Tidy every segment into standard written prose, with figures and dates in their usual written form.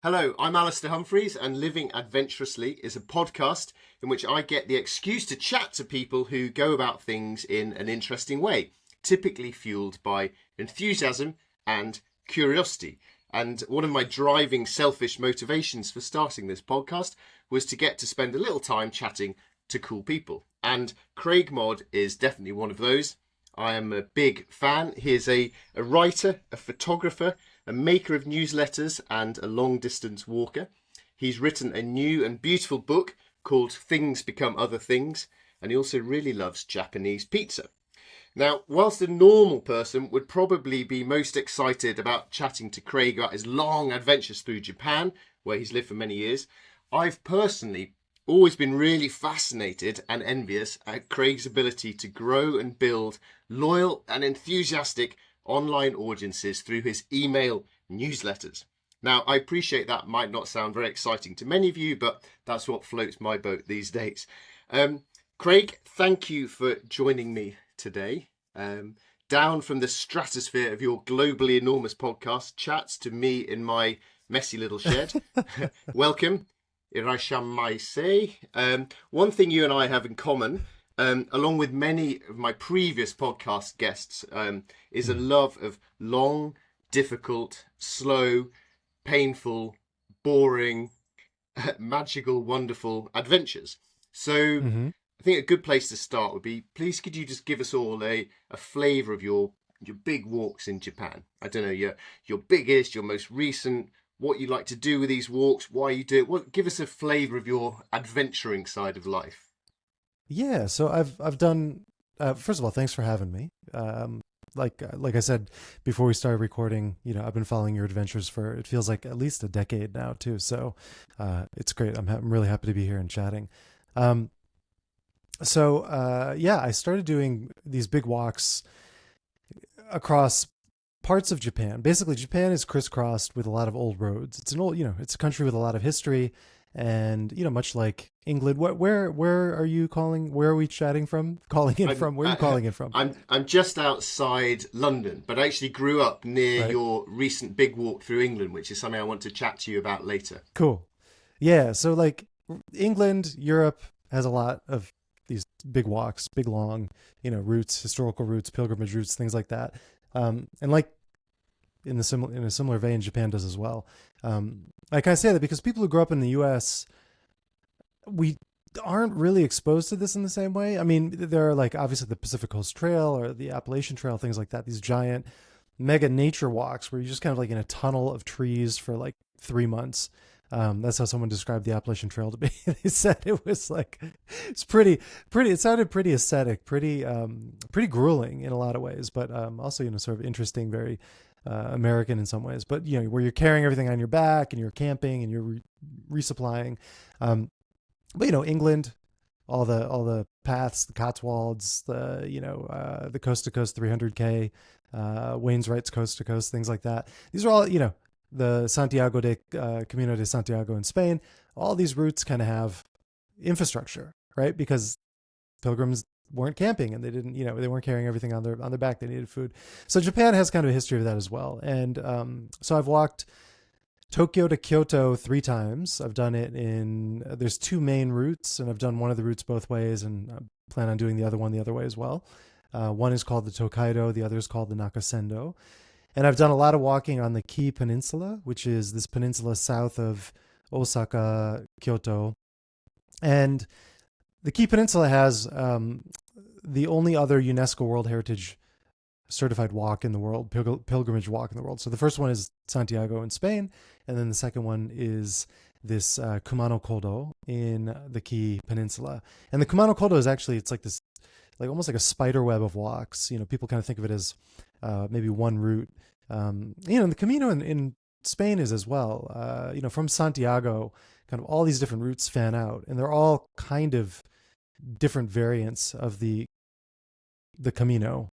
Hello, I'm Alistair Humphreys, and Living Adventurously is a podcast in which I get the excuse to chat to people who go about things in an interesting way, typically fueled by enthusiasm and curiosity. And one of my driving selfish motivations for starting this podcast was to get to spend a little time chatting to cool people. And Craig Modd is definitely one of those. I am a big fan. He is a writer, a photographer, a maker of newsletters, and a long-distance walker. He's written a new and beautiful book called Things Become Other Things, and he also really loves Japanese pizza. Now, whilst a normal person would probably be most excited about chatting to Craig about his long adventures through Japan, where he's lived for many years, I've personally always been really fascinated and envious at Craig's ability to grow and build loyal and enthusiastic online audiences through his email newsletters. Now, I appreciate that might not sound very exciting to many of you, but that's what floats my boat these days. Craig, thank you for joining me today. Down from the stratosphere of your globally enormous podcast chats to me in my messy little shed. Welcome. Irashammaise. One thing you and I have in common, along with many of my previous podcast guests, is a love of long, difficult, slow, painful, boring, magical, wonderful adventures. So I think a good place to start would be, please could you just give us all a flavour of your big walks in Japan? I don't know, your biggest, your most recent, what you like to do with these walks, why you do it. Give us a flavour of your adventuring side of life. Yeah, so I've done. First of all, thanks for having me. Like I said before we started recording, I've been following your adventures for it feels like at least a decade now too. So it's great. I'm really happy to be here and chatting. Yeah, I started doing these big walks across parts of Japan. Basically, Japan is crisscrossed with a lot of old roads. It's an old, it's a country with a lot of history, and much like England. Where are you calling? Where are we chatting from? Calling in from? Where are you calling in from? I'm just outside London, but I actually grew up near your recent big walk through England, which is something I want to chat to you about later. Cool. Yeah. So like England, Europe has a lot of these big walks, big long, routes, historical routes, pilgrimage routes, things like that. And like in a similar vein, Japan does as well. Like I say that because people who grow up in the U.S., we aren't really exposed to this in the same way. I mean, there are like obviously the Pacific Coast Trail or the Appalachian Trail, things like that. These giant mega nature walks where you're just kind of like in a tunnel of trees for like 3 months. That's how someone described the Appalachian Trail to me. They said it was like, it's pretty, it sounded pretty ascetic, pretty grueling in a lot of ways, but also, sort of interesting, very American in some ways, but, where you're carrying everything on your back and you're camping and you're resupplying. But, England, all the paths, the Cotswolds, the coast to coast 300K, Wainwright's coast to coast, things like that. These are all, the Santiago de Camino de Santiago in Spain, all these routes kind of have infrastructure, right? Because pilgrims weren't camping and they didn't, they weren't carrying everything on their back. They needed food. So Japan has kind of a history of that as well. And so I've walked Tokyo to Kyoto 3 times. I've done it there's 2 main routes, and I've done one of the routes both ways, and I plan on doing the other one the other way as well. One is called the Tokaido, the other is called the Nakasendo. And I've done a lot of walking on the Kii Peninsula, which is this peninsula south of Osaka, Kyoto. And the Kii Peninsula has the only other UNESCO World Heritage certified walk in the world, pilgrimage walk in the world. So the first one is Santiago in Spain, and then the second one is this Kumano Kodo in the Kii Peninsula. And the Kumano Kodo is actually, it's like this, like almost like a spider web of walks. People kind of think of it as maybe one route. The Camino in Spain is as well. From Santiago, kind of all these different routes fan out, and they're all kind of different variants of the Camino.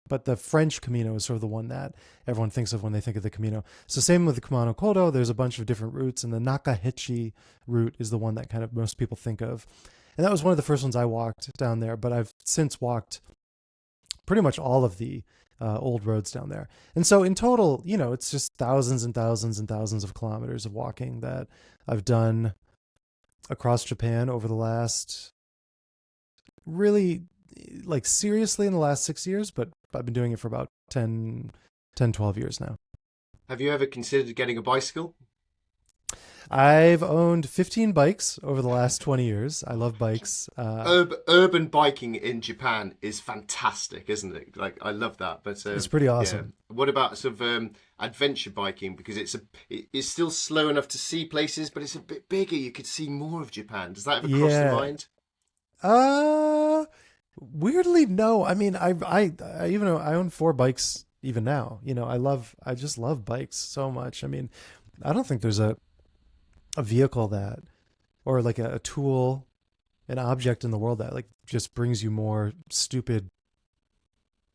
But the French Camino is sort of the one that everyone thinks of when they think of the Camino. So same with the Kumano Kodo, there's a bunch of different routes, and the Nakahechi route is the one that kind of most people think of. And that was one of the first ones I walked down there, but I've since walked pretty much all of the old roads down there. And so in total, it's just thousands and thousands and thousands of kilometers of walking that I've done across Japan over the last, really, like, seriously, in the last 6 years, but I've been doing it for about 12 years now. Have you ever considered getting a bicycle? I've owned 15 bikes over the last 20 years. I love bikes. Urban biking in Japan is fantastic, isn't it? Like, I love that. But it's pretty awesome. Yeah. What about sort of adventure biking? Because it's still slow enough to see places, but it's a bit bigger. You could see more of Japan. Does that ever cross your mind? Weirdly, no. I mean, I even know I own 4 bikes even now. I just love bikes so much. I mean, I don't think there's a vehicle that, or like a tool, an object in the world that like just brings you more stupid,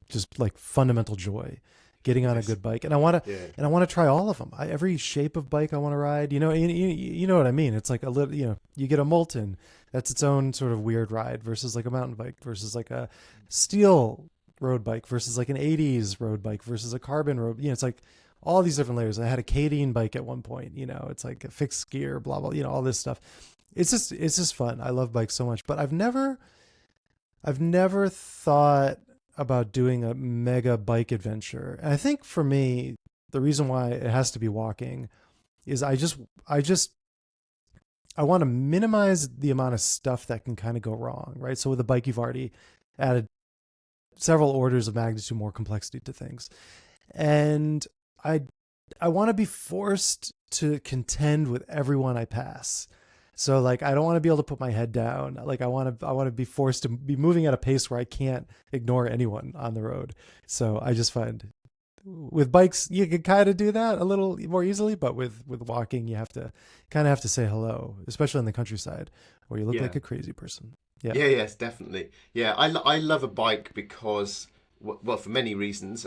just like fundamental joy, getting on a good bike. And I want to try all of them. Every shape of bike I want to ride, you know what I mean? It's like a little, you get a Molten, that's its own sort of weird ride versus like a mountain bike versus like a steel road bike versus like an 80s road bike versus a carbon road. It's like all these different layers. I had a Cadine bike at one point, it's like a fixed gear, blah, blah, all this stuff. It's just fun. I love bikes so much, but I've never thought about doing a mega bike adventure. And I think for me, the reason why it has to be walking is I want to minimize the amount of stuff that can kind of go wrong, right? So with a bike, you've already added several orders of magnitude more complexity to things. And I want to be forced to contend with everyone I pass. So like, I don't want to be able to put my head down. Like I want to be forced to be moving at a pace where I can't ignore anyone on the road. So I just find with bikes, you can kind of do that a little more easily, but with walking, you kind of have to say hello, especially in the countryside where you look like a crazy person. Yeah. Yes, definitely. Yeah, I love a bike because, well, for many reasons.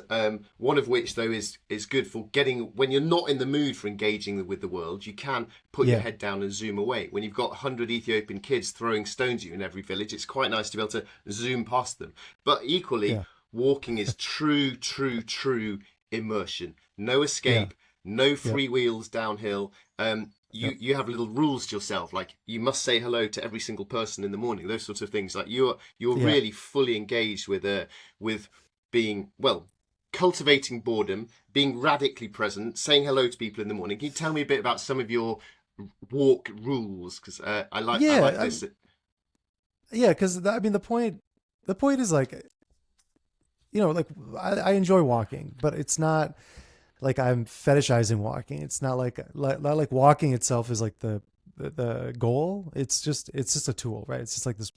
One of which, though, is good for getting, when you're not in the mood for engaging with the world, you can put your head down and zoom away. When you've got 100 Ethiopian kids throwing stones at you in every village, it's quite nice to be able to zoom past them. But equally, walking is true immersion. No escape, no free wheels downhill. You have little rules to yourself, like you must say hello to every single person in the morning. Those sorts of things. Like you're really fully engaged with being, well, cultivating boredom, being radically present, saying hello to people in the morning. Can you tell me a bit about some of your walk rules? Because I like this. Because I mean the point is like, like I enjoy walking, but it's not like I'm fetishizing walking. It's not like walking itself is like the goal. It's just a tool, right? It's just like this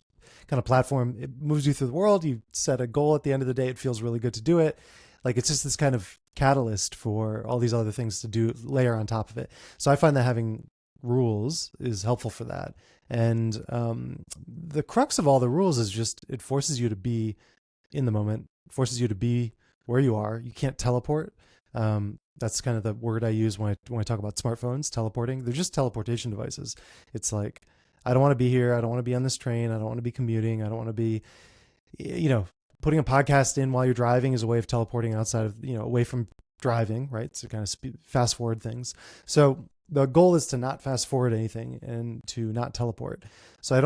kind of platform. It moves you through the world. You set a goal at the end of the day. It feels really good to do it. Like it's just this kind of catalyst for all these other things to do, layer on top of it. So I find that having rules is helpful for that. And the crux of all the rules is just, it forces you to be in the moment, forces you to be where you are. You can't teleport. That's kind of the word I use when I talk about smartphones, teleporting. They're just teleportation devices. It's like, I don't want to be here. I don't want to be on this train. I don't want to be commuting. I don't want to be, putting a podcast in while you're driving is a way of teleporting outside of, away from driving, right? So kind of fast forward things. So the goal is to not fast forward anything and to not teleport. So I'm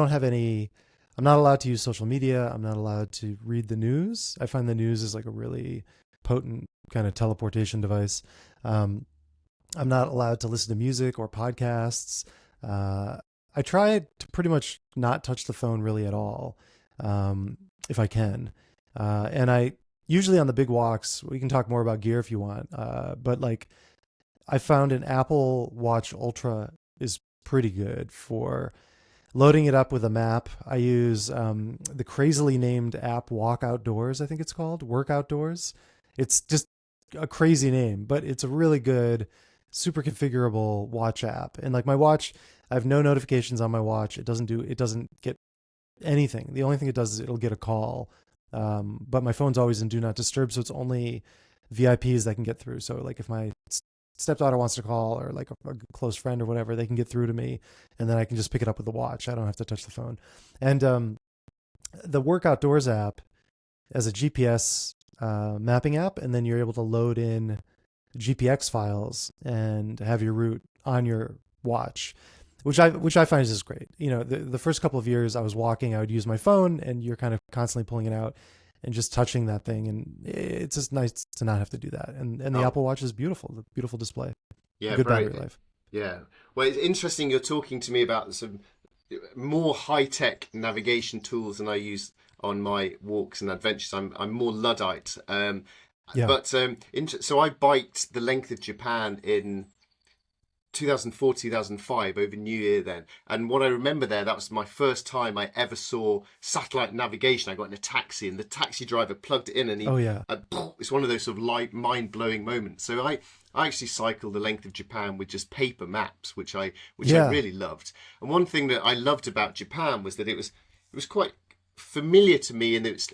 not allowed to use social media. I'm not allowed to read the news. I find the news is like a really potent kind of teleportation device. I'm not allowed to listen to music or podcasts. I try to pretty much not touch the phone really at all, if I can. And I usually on the big walks, we can talk more about gear if you want. But like I found an Apple Watch Ultra is pretty good for loading it up with a map. I use the crazily named app Walk Outdoors, I think it's called, Work Outdoors. It's just a crazy name, but it's a really good, super configurable watch app. And like my watch, I have no notifications on my watch. It doesn't get anything. The only thing it does is it'll get a call. But my phone's always in do not disturb. So it's only VIPs that can get through. So like if my stepdaughter wants to call or like a close friend or whatever, they can get through to me and then I can just pick it up with the watch. I don't have to touch the phone. And the Work Outdoors app as a GPS mapping app, and then you're able to load in GPX files and have your route on your watch, which I find is just great. You know, the first couple of years I was walking, I would use my phone, and you're kind of constantly pulling it out and just touching that thing, and it's just nice to not have to do that. And the Apple Watch is beautiful, the beautiful display, Yeah, good very. battery life. Yeah. Well, it's interesting you're talking to me about some more high-tech navigation tools than I use on my walks and adventures. I'm more Luddite. Yeah. But so I biked the length of Japan in 2004, 2005 over New Year then. And what I remember there, that was my first time I ever saw satellite navigation. I got in a taxi and the taxi driver plugged it in and Oh yeah. it's one of those sort of mind-blowing moments. So I actually cycled the length of Japan with just paper maps, which I really loved. And one thing that I loved about Japan was that it was quite familiar to me, and it's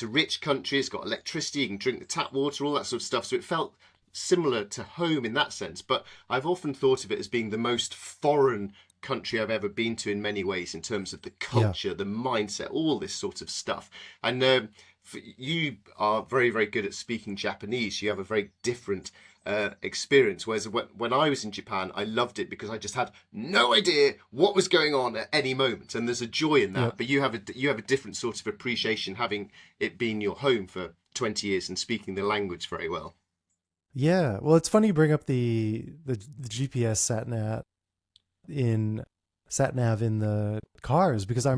a rich country, it's got electricity, you can drink the tap water, all that sort of stuff. So it felt similar to home in that sense, but I've often thought of it as being the most foreign country I've ever been to in many ways, in terms of the culture, the mindset, all this sort of stuff. And you are very, very good at speaking Japanese. You have a very different experience, whereas when I was in Japan, I loved it because I just had no idea what was going on at any moment, and there's a joy in that. But you have a different sort of appreciation, having it been your home for 20 years and speaking the language very well. Yeah, well, it's funny you bring up the GPS sat nav in the cars, because I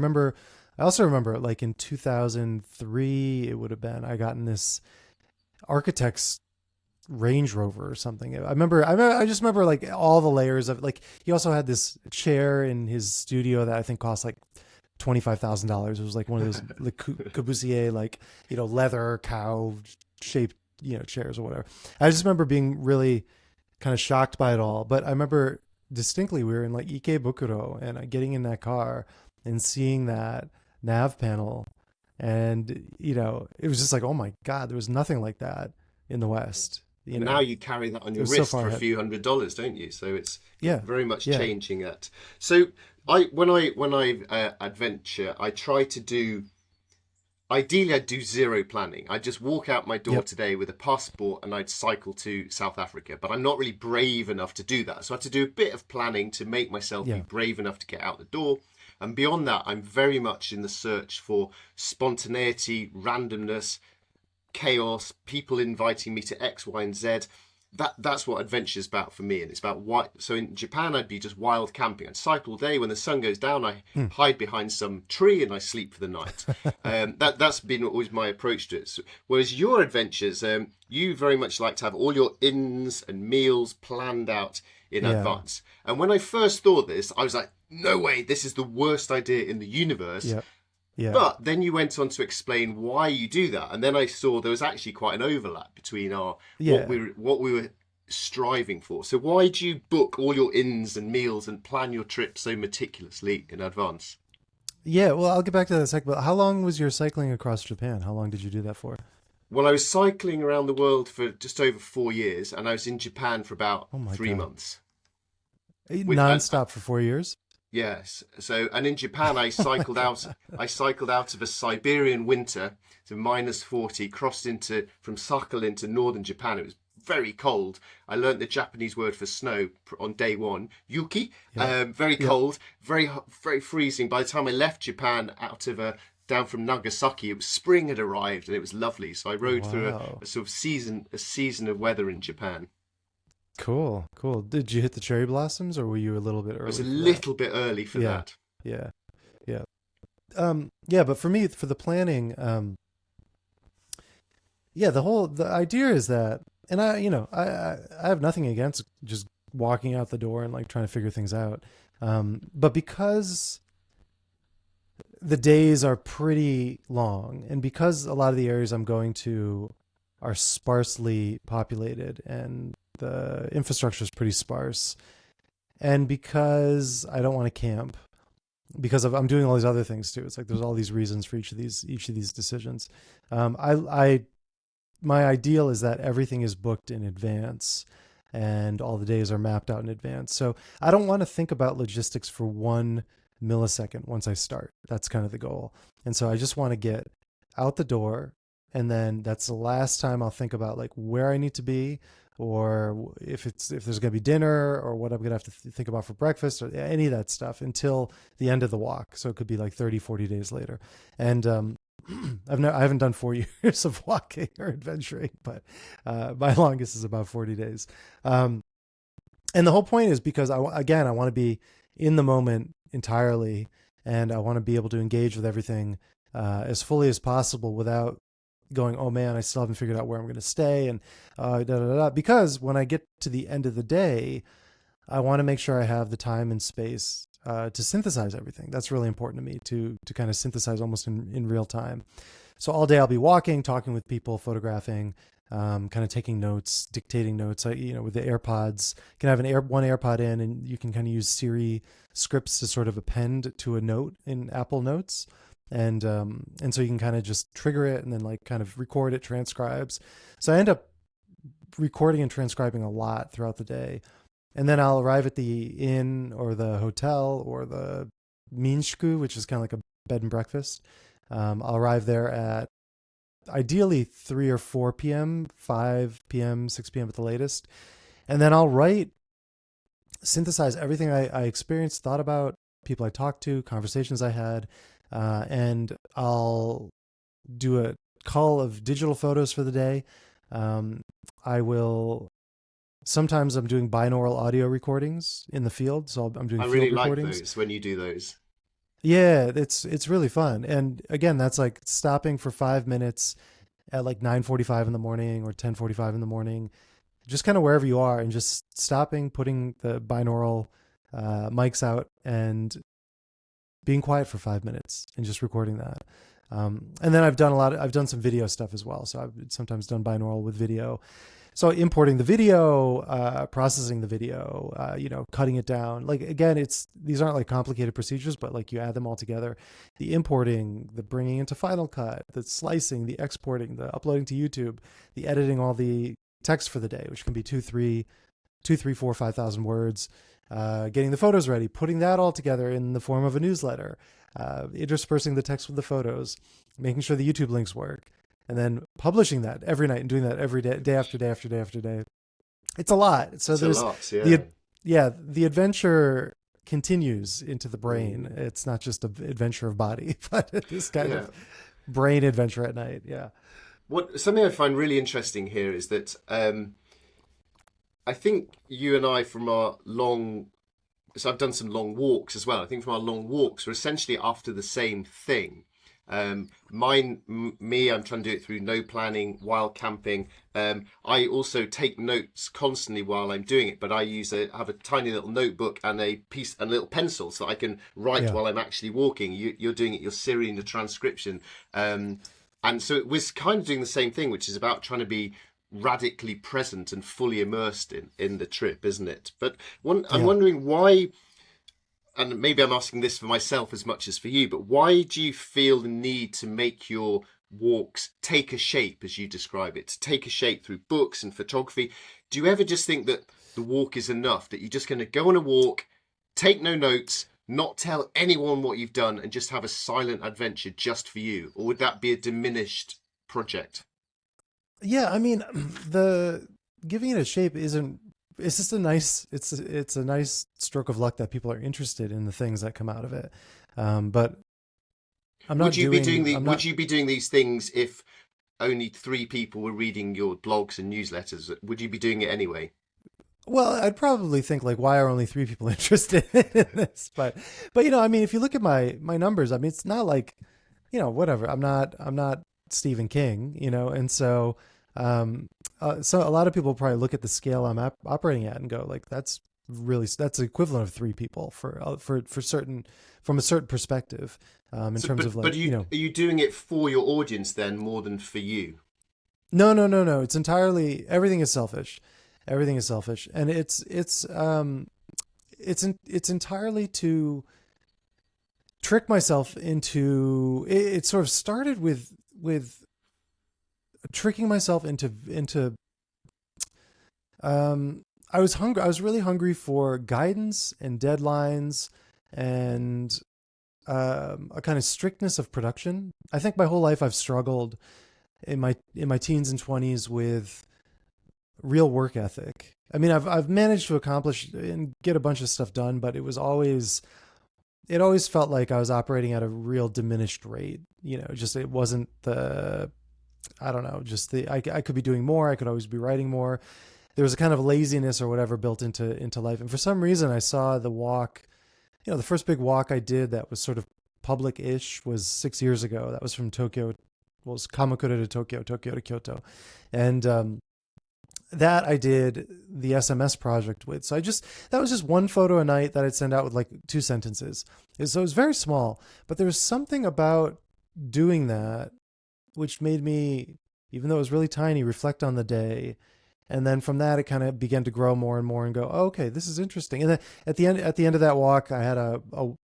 also remember like in 2003 it would have been, I got in this architect's Range Rover or something. I just remember like all the layers of, like, he also had this chair in his studio that I think cost like $25,000. It was like one of those like Corbusier, like, you know, leather cow shaped, you know, chairs or whatever. I just remember being really kind of shocked by it all. But I remember distinctly we were in like Ikebukuro, and getting in that car and seeing that nav panel, and, you know, it was just like, oh my God, there was nothing like that in the West. You know, now you carry that on your wrist for a few $100s, don't you? So it's very much changing that. So when I adventure, I try to do. Ideally, I'd do zero planning. I'd just walk out my door today with a passport and I'd cycle to South Africa. But I'm not really brave enough to do that. So I have to do a bit of planning to make myself be brave enough to get out the door. And beyond that, I'm very much in the search for spontaneity, randomness, chaos, people inviting me to X, Y, and Z. That's what adventure is about for me, and it's about why. So in Japan, I'd be just wild camping. I'd cycle all day. When the sun goes down, I hide behind some tree and I sleep for the night. That's been always my approach to it. So, whereas your adventures, you very much like to have all your inns and meals planned out in advance. And when I first thought this, I was like, no way, this is the worst idea in the universe. Yeah. But then you went on to explain why you do that, and then I saw there was actually quite an overlap between what we were striving for. So why do you book all your inns and meals and plan your trip so meticulously in advance? Yeah, well, I'll get back to that in a second. But how long was your cycling across Japan? How long did you do that for? Well, I was cycling around the world for just over 4 years, and I was in Japan for about 3 months. Non-stop for 4 years? Yes. So, and in Japan, I cycled out of a Siberian winter to -40, crossed from Sakhalin to northern Japan. It was very cold. I learned the Japanese word for snow on day one, yuki. Very cold, very, very freezing. By the time I left Japan down from Nagasaki, it was spring had arrived and it was lovely. So I rode through a sort of season of weather in Japan. Cool. Did you hit the cherry blossoms, or were you a little bit early? I was a little bit early for that. Yeah. But for me, for the planning, the idea is that, and I have nothing against just walking out the door and like trying to figure things out. But because the days are pretty long, and because a lot of the areas I'm going to are sparsely populated and the infrastructure is pretty sparse, and because I don't want to camp, because I'm doing all these other things too. It's like there's all these reasons for each of these decisions. My ideal is that everything is booked in advance and all the days are mapped out in advance. So I don't want to think about logistics for 1 millisecond once I start. That's kind of the goal. And so I just want to get out the door and then that's the last time I'll think about like where I need to be, or if there's going to be dinner, or what I'm going to have to think about for breakfast, or any of that stuff until the end of the walk. So it could be like 30, 40 days later. And I haven't done 4 years of walking or adventuring, but my longest is about 40 days. And the whole point is because I want to be in the moment entirely, and I want to be able to engage with everything as fully as possible without going, oh man, I still haven't figured out where I'm going to stay, and because when I get to the end of the day, I want to make sure I have the time and space to synthesize everything. That's really important to me, to kind of synthesize almost in real time. So all day I'll be walking, talking with people, photographing, kind of taking notes, dictating notes. With the AirPods, you can have one AirPod in, and you can kind of use Siri scripts to sort of append to a note in Apple Notes. And so you can kind of just trigger it and then like kind of record it, transcribes. So I end up recording and transcribing a lot throughout the day. And then I'll arrive at the inn or the hotel or the Minshku, which is kind of like a bed and breakfast. I'll arrive there at ideally 3 or 4 p.m., 5 p.m., 6 p.m. at the latest. And then I'll synthesize everything I experienced, thought about, people I talked to, conversations I had, and I'll do a cull of digital photos for the day. Sometimes I'm doing binaural audio recordings in the field, so I'm doing I field really recordings. like those when you do those. Yeah, it's really fun. And again, that's like stopping for 5 minutes at like 9:45 in the morning or 10:45 in the morning, just kind of wherever you are, and just stopping, putting the binaural mics out and being quiet for 5 minutes and just recording that. And then I've done some video stuff as well. So I've sometimes done binaural with video. So importing the video, processing the video, cutting it down. Like, again, these aren't like complicated procedures, but like you add them all together. The importing, the bringing into Final Cut, the slicing, the exporting, the uploading to YouTube, the editing all the text for the day, which can be 2, 3, 4, 5,000 words, getting the photos ready, putting that all together in the form of a newsletter, interspersing the text with the photos, making sure the YouTube links work, and then publishing that every night and doing that every day, day after day after day after day. It's a lot. So there's a lot, yeah. The adventure continues into the brain. It's not just an adventure of body, but this kind of brain adventure at night. Yeah. Something I find really interesting here is that I think you and I, from our so I've done some long walks as well. I think from our long walks, we're essentially after the same thing. I'm trying to do it through no planning while camping. I also take notes constantly while I'm doing it, but I have a tiny little notebook and a little pencil so that I can write while I'm actually walking. You're doing it, you're Syrian, the transcription. And so it was kind of doing the same thing, which is about trying to be radically present and fully immersed in the trip, isn't it? But I'm wondering why, and maybe I'm asking this for myself as much as for you, but why do you feel the need to make your walks take a shape, as you describe it, to take a shape through books and photography? Do you ever just think that the walk is enough, that you're just going to go on a walk, take no notes, not tell anyone what you've done, and just have a silent adventure just for you? Or would that be a diminished project? Yeah, I mean, the giving it a shape isn't. It's just a nice. It's a nice stroke of luck that people are interested in the things that come out of it. But I'm not. Would you be doing these things if only 3 people were reading your blogs and newsletters? Would you be doing it anyway? Well, I'd probably think like, why are only 3 people interested in this? But I mean, if you look at my numbers, I mean, it's not like, whatever. I'm not Stephen King, and so. So a lot of people probably look at the scale I'm operating at and go like, that's the equivalent of 3 people for certain, from a certain perspective, in terms of like, but are you doing it for your audience then more than for you? No. It's entirely, everything is selfish. Everything is selfish. And it's entirely to trick myself into, it sort of started with tricking myself into I was really hungry for guidance and deadlines and a kind of strictness of production. I think my whole life I've struggled in my teens and 20s with real work ethic. I mean, I've managed to accomplish and get a bunch of stuff done, but it always felt like I was operating at a real diminished rate. You know, just it wasn't the, I don't know, just I could be doing more. I could always be writing more. There was a kind of laziness or whatever built into life. And for some reason I saw the walk, the first big walk I did that was sort of public-ish was 6 years ago. That was from Tokyo. Well, it was Kamakura to Tokyo, Tokyo to Kyoto. And, that I did the SMS project with. So that was just one photo a night that I'd send out with like 2 sentences. So it was very small, but there was something about doing that which made me, even though it was really tiny, reflect on the day. And then from that, it kind of began to grow more and more and go, oh, okay, this is interesting. And then at the end of that walk, I had a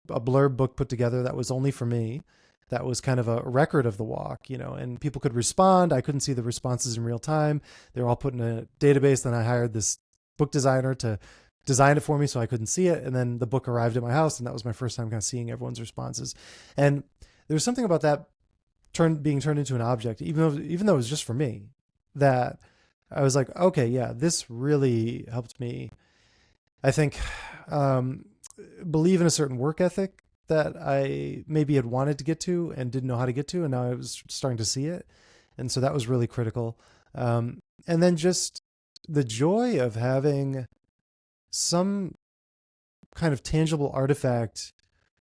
blurb book put together that was only for me. That was kind of a record of the walk, and people could respond. I couldn't see the responses in real time. They were all put in a database. Then I hired this book designer to design it for me so I couldn't see it. And then the book arrived at my house, and that was my first time kind of seeing everyone's responses. And there was something about that being turned into an object, even though it was just for me, that I was like, okay, yeah, this really helped me, I think, believe in a certain work ethic that I maybe had wanted to get to and didn't know how to get to. And now I was starting to see it. And so that was really critical. And then just the joy of having some kind of tangible artifact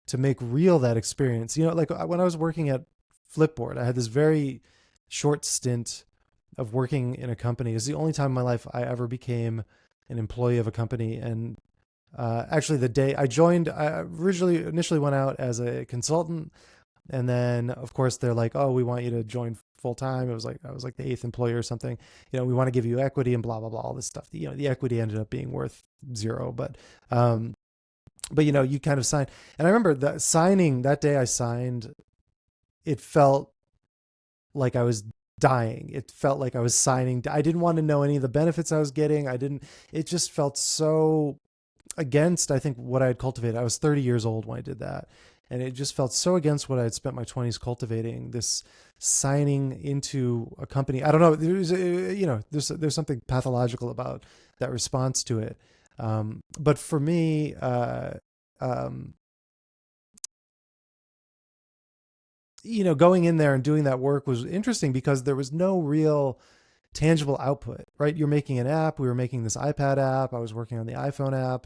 to make real that experience. Like when I was working at Flipboard, I had this very short stint of working in a company. It's the only time in my life I ever became an employee of a company. And actually the day I joined, I initially went out as a consultant. And then of course they're like, oh, we want you to join full time. I was like the 8th employee or something, we want to give you equity and blah, blah, blah, all this stuff. The equity ended up being worth 0, but you kind of sign. And I remember that day I signed, it felt like I was dying. It felt like I was signing. I didn't want to know any of the benefits I was getting. It just felt so against, I think, what I had cultivated. I was 30 years old when I did that. And it just felt so against what I had spent my 20s cultivating, this signing into a company. I don't know. There's something pathological about that response to it. But for me, going in there and doing that work was interesting because there was no real tangible output, right? You're making an app. We were making this iPad app. I was working on the iPhone app,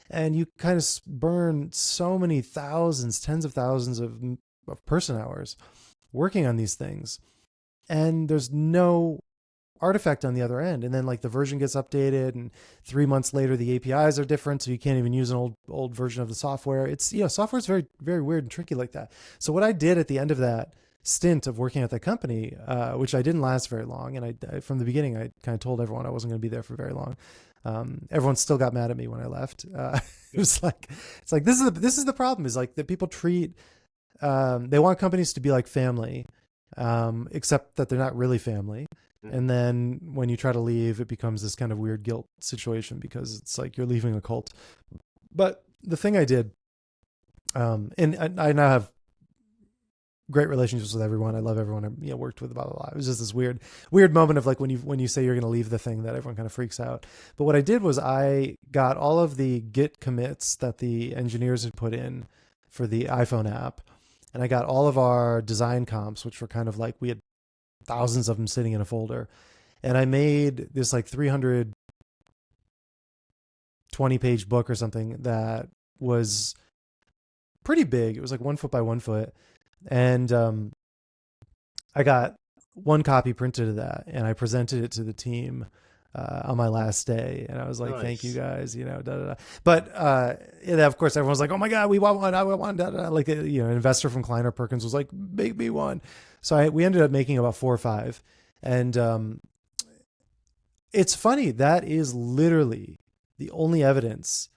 and you kind of burn so many thousands, tens of thousands of person hours working on these things. And there's no artifact on the other end. And then like the version gets updated, and 3 months later, the APIs are different. So you can't even use an old version of the software. It's, software is very, very weird and tricky like that. So what I did at the end of that stint of working at that company, which I didn't last very long. And I from the beginning, I kind of told everyone I wasn't going to be there for very long. Everyone still got mad at me when I left. It's like, this is the problem, is like that people treat, they want companies to be like family, except that they're not really family. And then when you try to leave, it becomes this kind of weird guilt situation because it's like you're leaving a cult. But the thing I did, and I now have great relationships with everyone. I love everyone I worked with, blah, blah, blah. It was just this weird moment of like when you say you're going to leave the thing that everyone kind of freaks out. But what I did was I got all of the Git commits that the engineers had put in for the iPhone app. And I got all of our design comps, which were kind of like, we had thousands of them sitting in a folder. And I made this like 320-page book or something that was pretty big. It was like 1 foot by 1 foot. And I got one copy printed of that, and I presented it to the team on my last day. And I was like, nice. Thank you guys, da, da, da. But of course, everyone was like, oh my God, we want one. I want one. Da, da, da. Like, an investor from Kleiner Perkins was like, make me one. So we ended up making about 4 or 5. And it's funny. That is literally the only evidence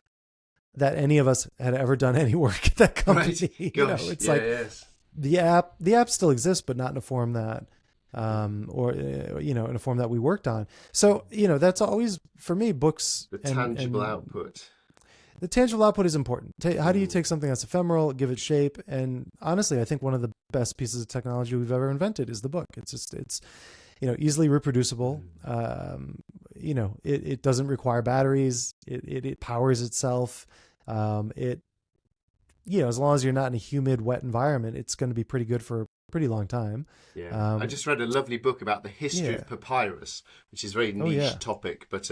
that any of us had ever done any work at that company. Right. Gosh, it's yeah, like, yes. The app still exists, but not in a form that, or in a form that we worked on. So that's always for me, books. The tangible output. The tangible output is important. How do you take something that's ephemeral, give it shape? And honestly, I think one of the best pieces of technology we've ever invented is the book. It's easily reproducible. It doesn't require batteries. It powers itself. As long as you're not in a humid, wet environment, it's going to be pretty good for a pretty long time. Yeah, I just read a lovely book about the history of papyrus, which is a very niche topic, but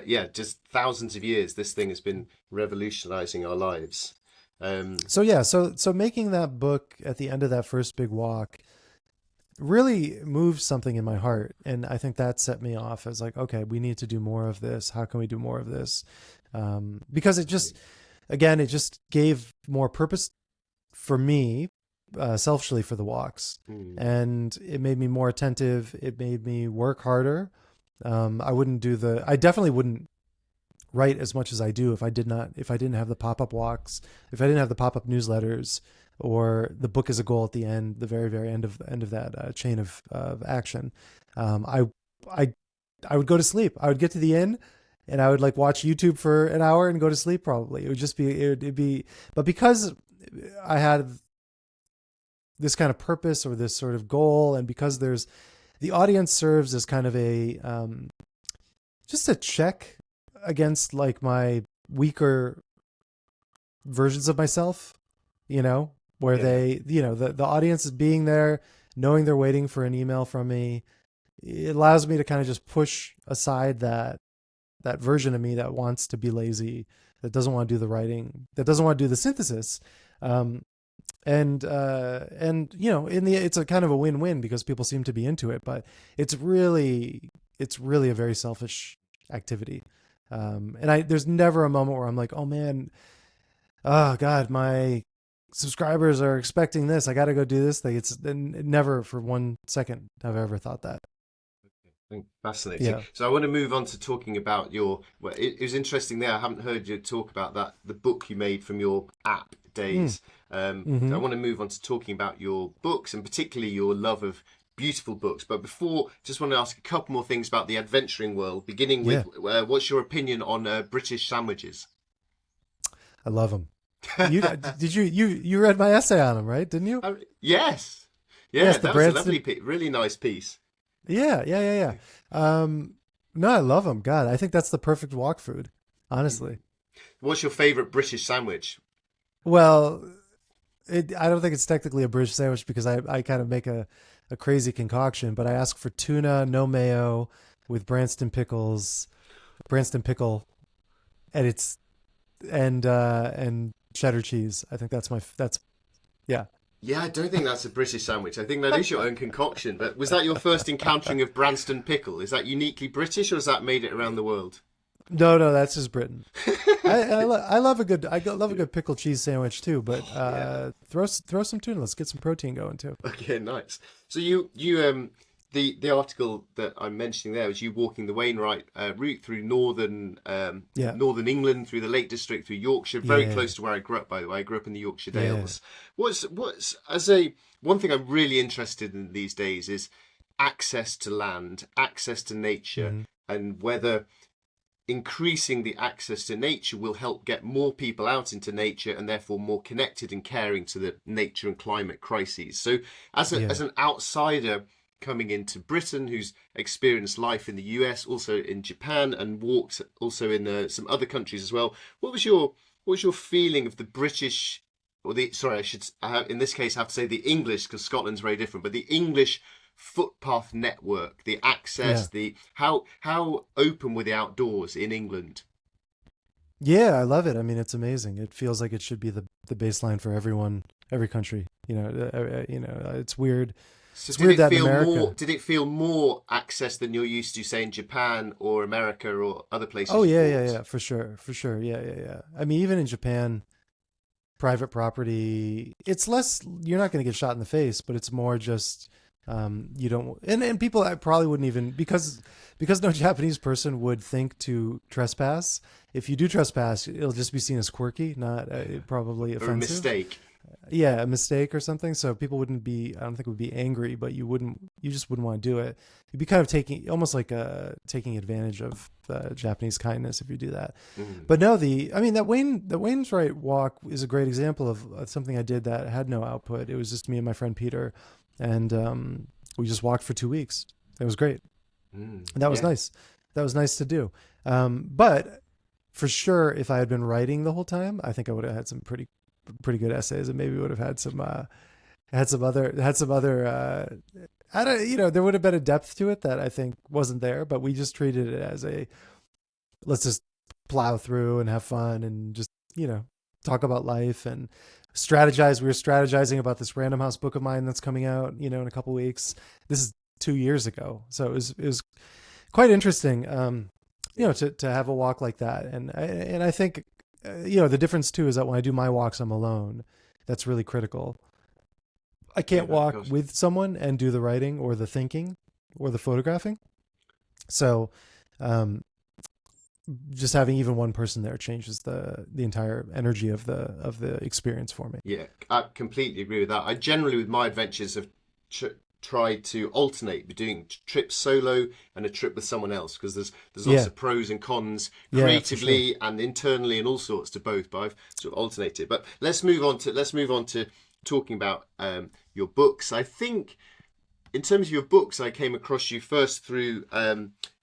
yeah, just thousands of years, this thing has been revolutionizing our lives. So making that book at the end of that first big walk really moved something in my heart, and I think that set me off as like, okay, we need to do more of this. How can we do more of this? Because it just gave more purpose for me, selfishly, for the walks, and it made me more attentive. It made me work harder. I definitely wouldn't write as much as I do if I didn't have the pop-up walks, if I didn't have the pop-up newsletters, or the book as a goal at the end, the very, very end of that chain of action. I would go to sleep. I would get to the end, and I would like watch YouTube for an hour and go to sleep. Probably it'd be, but because I had this kind of purpose or this sort of goal, and because the audience serves as kind of a just a check against like my weaker versions of myself, where they, the audience is being there, knowing they're waiting for an email from me. It allows me to kind of just push aside that version of me that wants to be lazy, that doesn't want to do the writing, that doesn't want to do the synthesis. It's a kind of a win-win because people seem to be into it, but it's really a very selfish activity. There's never a moment where I'm like, oh man, oh God, my subscribers are expecting this. I got to go do this thing. It's never for 1 second have I ever thought that. Fascinating. Yeah. So I want to move on to talking about it was interesting there. I haven't heard you talk about the book you made from your app days. I want to move on to talking about your books and particularly your love of beautiful books. But before, just want to ask a couple more things about the adventuring world, beginning with what's your opinion on British sandwiches? I love them. You read my essay on them, right? Didn't you? Yes. Yes, that was a lovely piece, really nice piece. Yeah. No, I love them. God, I think that's the perfect walk food, honestly. What's your favorite British sandwich? Well, I don't think it's technically a British sandwich because I kind of make a crazy concoction, but I ask for tuna, no mayo, with Branston pickle, and cheddar cheese. I think that's yeah. Yeah, I don't think that's a British sandwich. I think that is your own concoction. But was that your first encountering of Branston pickle? Is that uniquely British, or has that made it around the world? No, that's just Britain. I love a good pickled cheese sandwich too. But throw some tuna. Let's get some protein going too. Okay, nice. So the article that I'm mentioning there was you walking the Wainwright route through northern England, through the Lake District, through Yorkshire, very close to where I grew up. By the way, I grew up in the Yorkshire Dales. One thing I'm really interested in these days is access to land, access to nature, and whether increasing the access to nature will help get more people out into nature and therefore more connected and caring to the nature and climate crises. So as an outsider coming into Britain who's experienced life in the US, also in Japan, and walked also in some other countries as well, what was your feeling of the British, or in this case I have to say the English, because Scotland's very different, but the English footpath network, the access, how open were the outdoors in England? Yeah, I love it. I mean, it's amazing. It feels like it should be the baseline for everyone, every country. It's weird. So did it feel more access than you're used to, say, in Japan or America or other places? Oh yeah, for sure. Yeah. I mean, even in Japan, private property, it's less. You're not going to get shot in the face, but it's more just. You don't, and people probably wouldn't even, because no Japanese person would think to trespass. If you do trespass, it'll just be seen as quirky, not probably offensive. Or a mistake. yeah, a mistake or something. So people wouldn't be, I don't think would be angry, but you just wouldn't want to do it. You'd be kind of taking, almost like taking advantage of the Japanese kindness if you do that. Mm. But no, I mean, that Wainwright walk is a great example of something I did that had no output. It was just me and my friend Peter, and we just walked for 2 weeks. It was great. Mm. And that was Yeah. nice. That was nice to do. But for sure, if I had been writing the whole time, I think I would have had some pretty good essays, and maybe would have had some I don't, there would have been a depth to it that I think wasn't there, but we just treated it as let's just plow through and have fun and just, talk about life and strategize. We were strategizing about this Random House book of mine that's coming out, in a couple weeks. This is 2 years ago. So it was quite interesting, to have a walk like that. And I think, the difference too is that when I do my walks, I'm alone. That's really critical. I can't walk with someone and do the writing or the thinking or the photographing. So, just having even one person there changes the entire energy of the experience for me. Yeah, I completely agree with that. I generally, with my adventures, have tried to alternate between trips solo and a trip with someone else, because there's lots of pros and cons creatively and internally and all sorts to both. But I've sort of alternated. But let's move on to talking about your books. I think in terms of your books, I came across you first through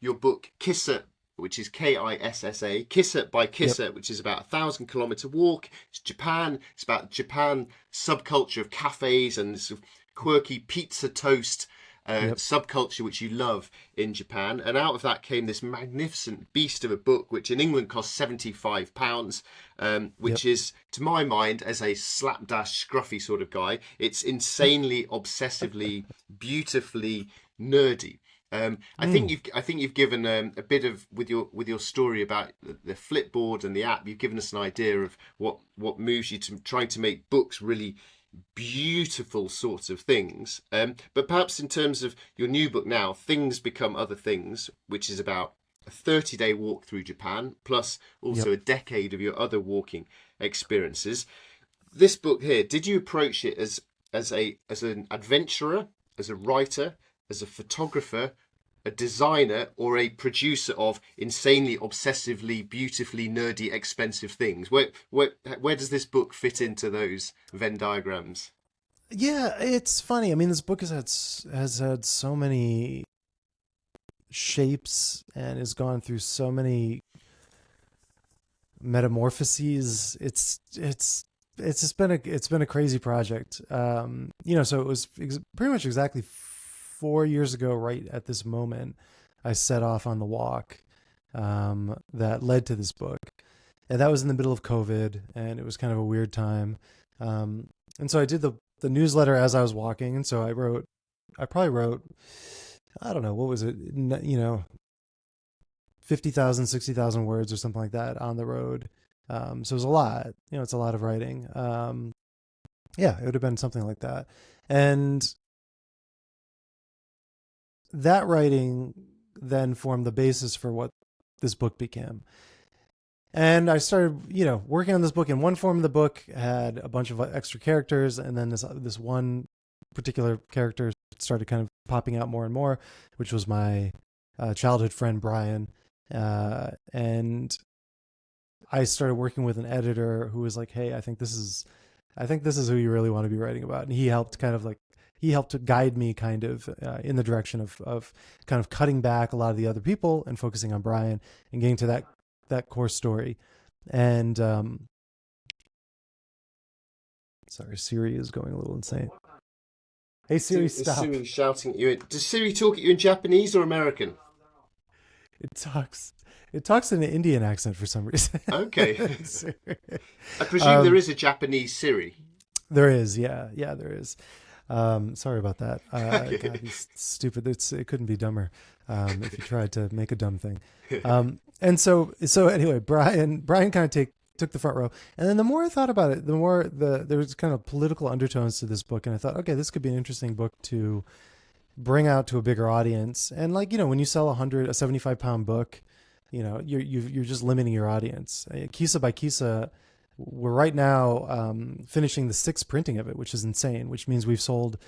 your book Kissa, which is Kissa, Kissa by Kissa, which is about 1,000-kilometer walk. It's Japan. It's about Japan subculture of cafes and sort of quirky pizza toast subculture, which you love in Japan. And out of that came this magnificent beast of a book, which in England costs £75, which is, to my mind, as a slapdash scruffy sort of guy, it's insanely, obsessively, beautifully nerdy. I think you've given a bit of with your story about the Flipboard and the app. You've given us an idea of what moves you to trying to make books really beautiful sorts of things. But perhaps in terms of your new book now, Things Become Other Things, which is about a 30-day walk through Japan, plus also a decade of your other walking experiences. This book here, did you approach it as an adventurer, as a writer, as a photographer, a designer, or a producer of insanely, obsessively, beautifully nerdy, expensive things? Where does this book fit into those Venn diagrams? Yeah, it's funny. I mean, this book has had so many shapes and has gone through so many metamorphoses. It's just been a crazy project. So it was pretty much exactly 4 years ago, right at this moment, I set off on the walk that led to this book. And that was in the middle of COVID, and it was kind of a weird time. And so I did the newsletter as I was walking. And so I probably wrote, I don't know, what was it? 50,000, 60,000 words or something like that on the road. So it was a lot, it's a lot of writing. It would have been something like that. And that writing then formed the basis for what this book became. And I started, working on this book. In one form of the book had a bunch of extra characters, and then this one particular character started kind of popping out more and more, which was my childhood friend Brian. And I started working with an editor who was like, "Hey, I think this is who you really want to be writing about." And he helped to guide me kind of in the direction of kind of cutting back a lot of the other people and focusing on Brian and getting to that core story. And sorry, Siri is going a little insane. Hey Siri, stop. Siri shouting at you. Does Siri talk at you in Japanese or American? It talks in an Indian accent for some reason. Okay. I presume there is a Japanese Siri. There is, yeah, there is. Sorry about that. God, he's stupid. It couldn't be dumber if you tried to make a dumb thing. And so anyway, Brian kind of took the front row. And then the more I thought about it, the more there was kind of political undertones to this book. And I thought, okay, this could be an interesting book to bring out to a bigger audience. And when you sell a 75-pound book, you're just limiting your audience. Kissa by Kissa we're right now finishing the sixth printing of it, which is insane. Which means we've sold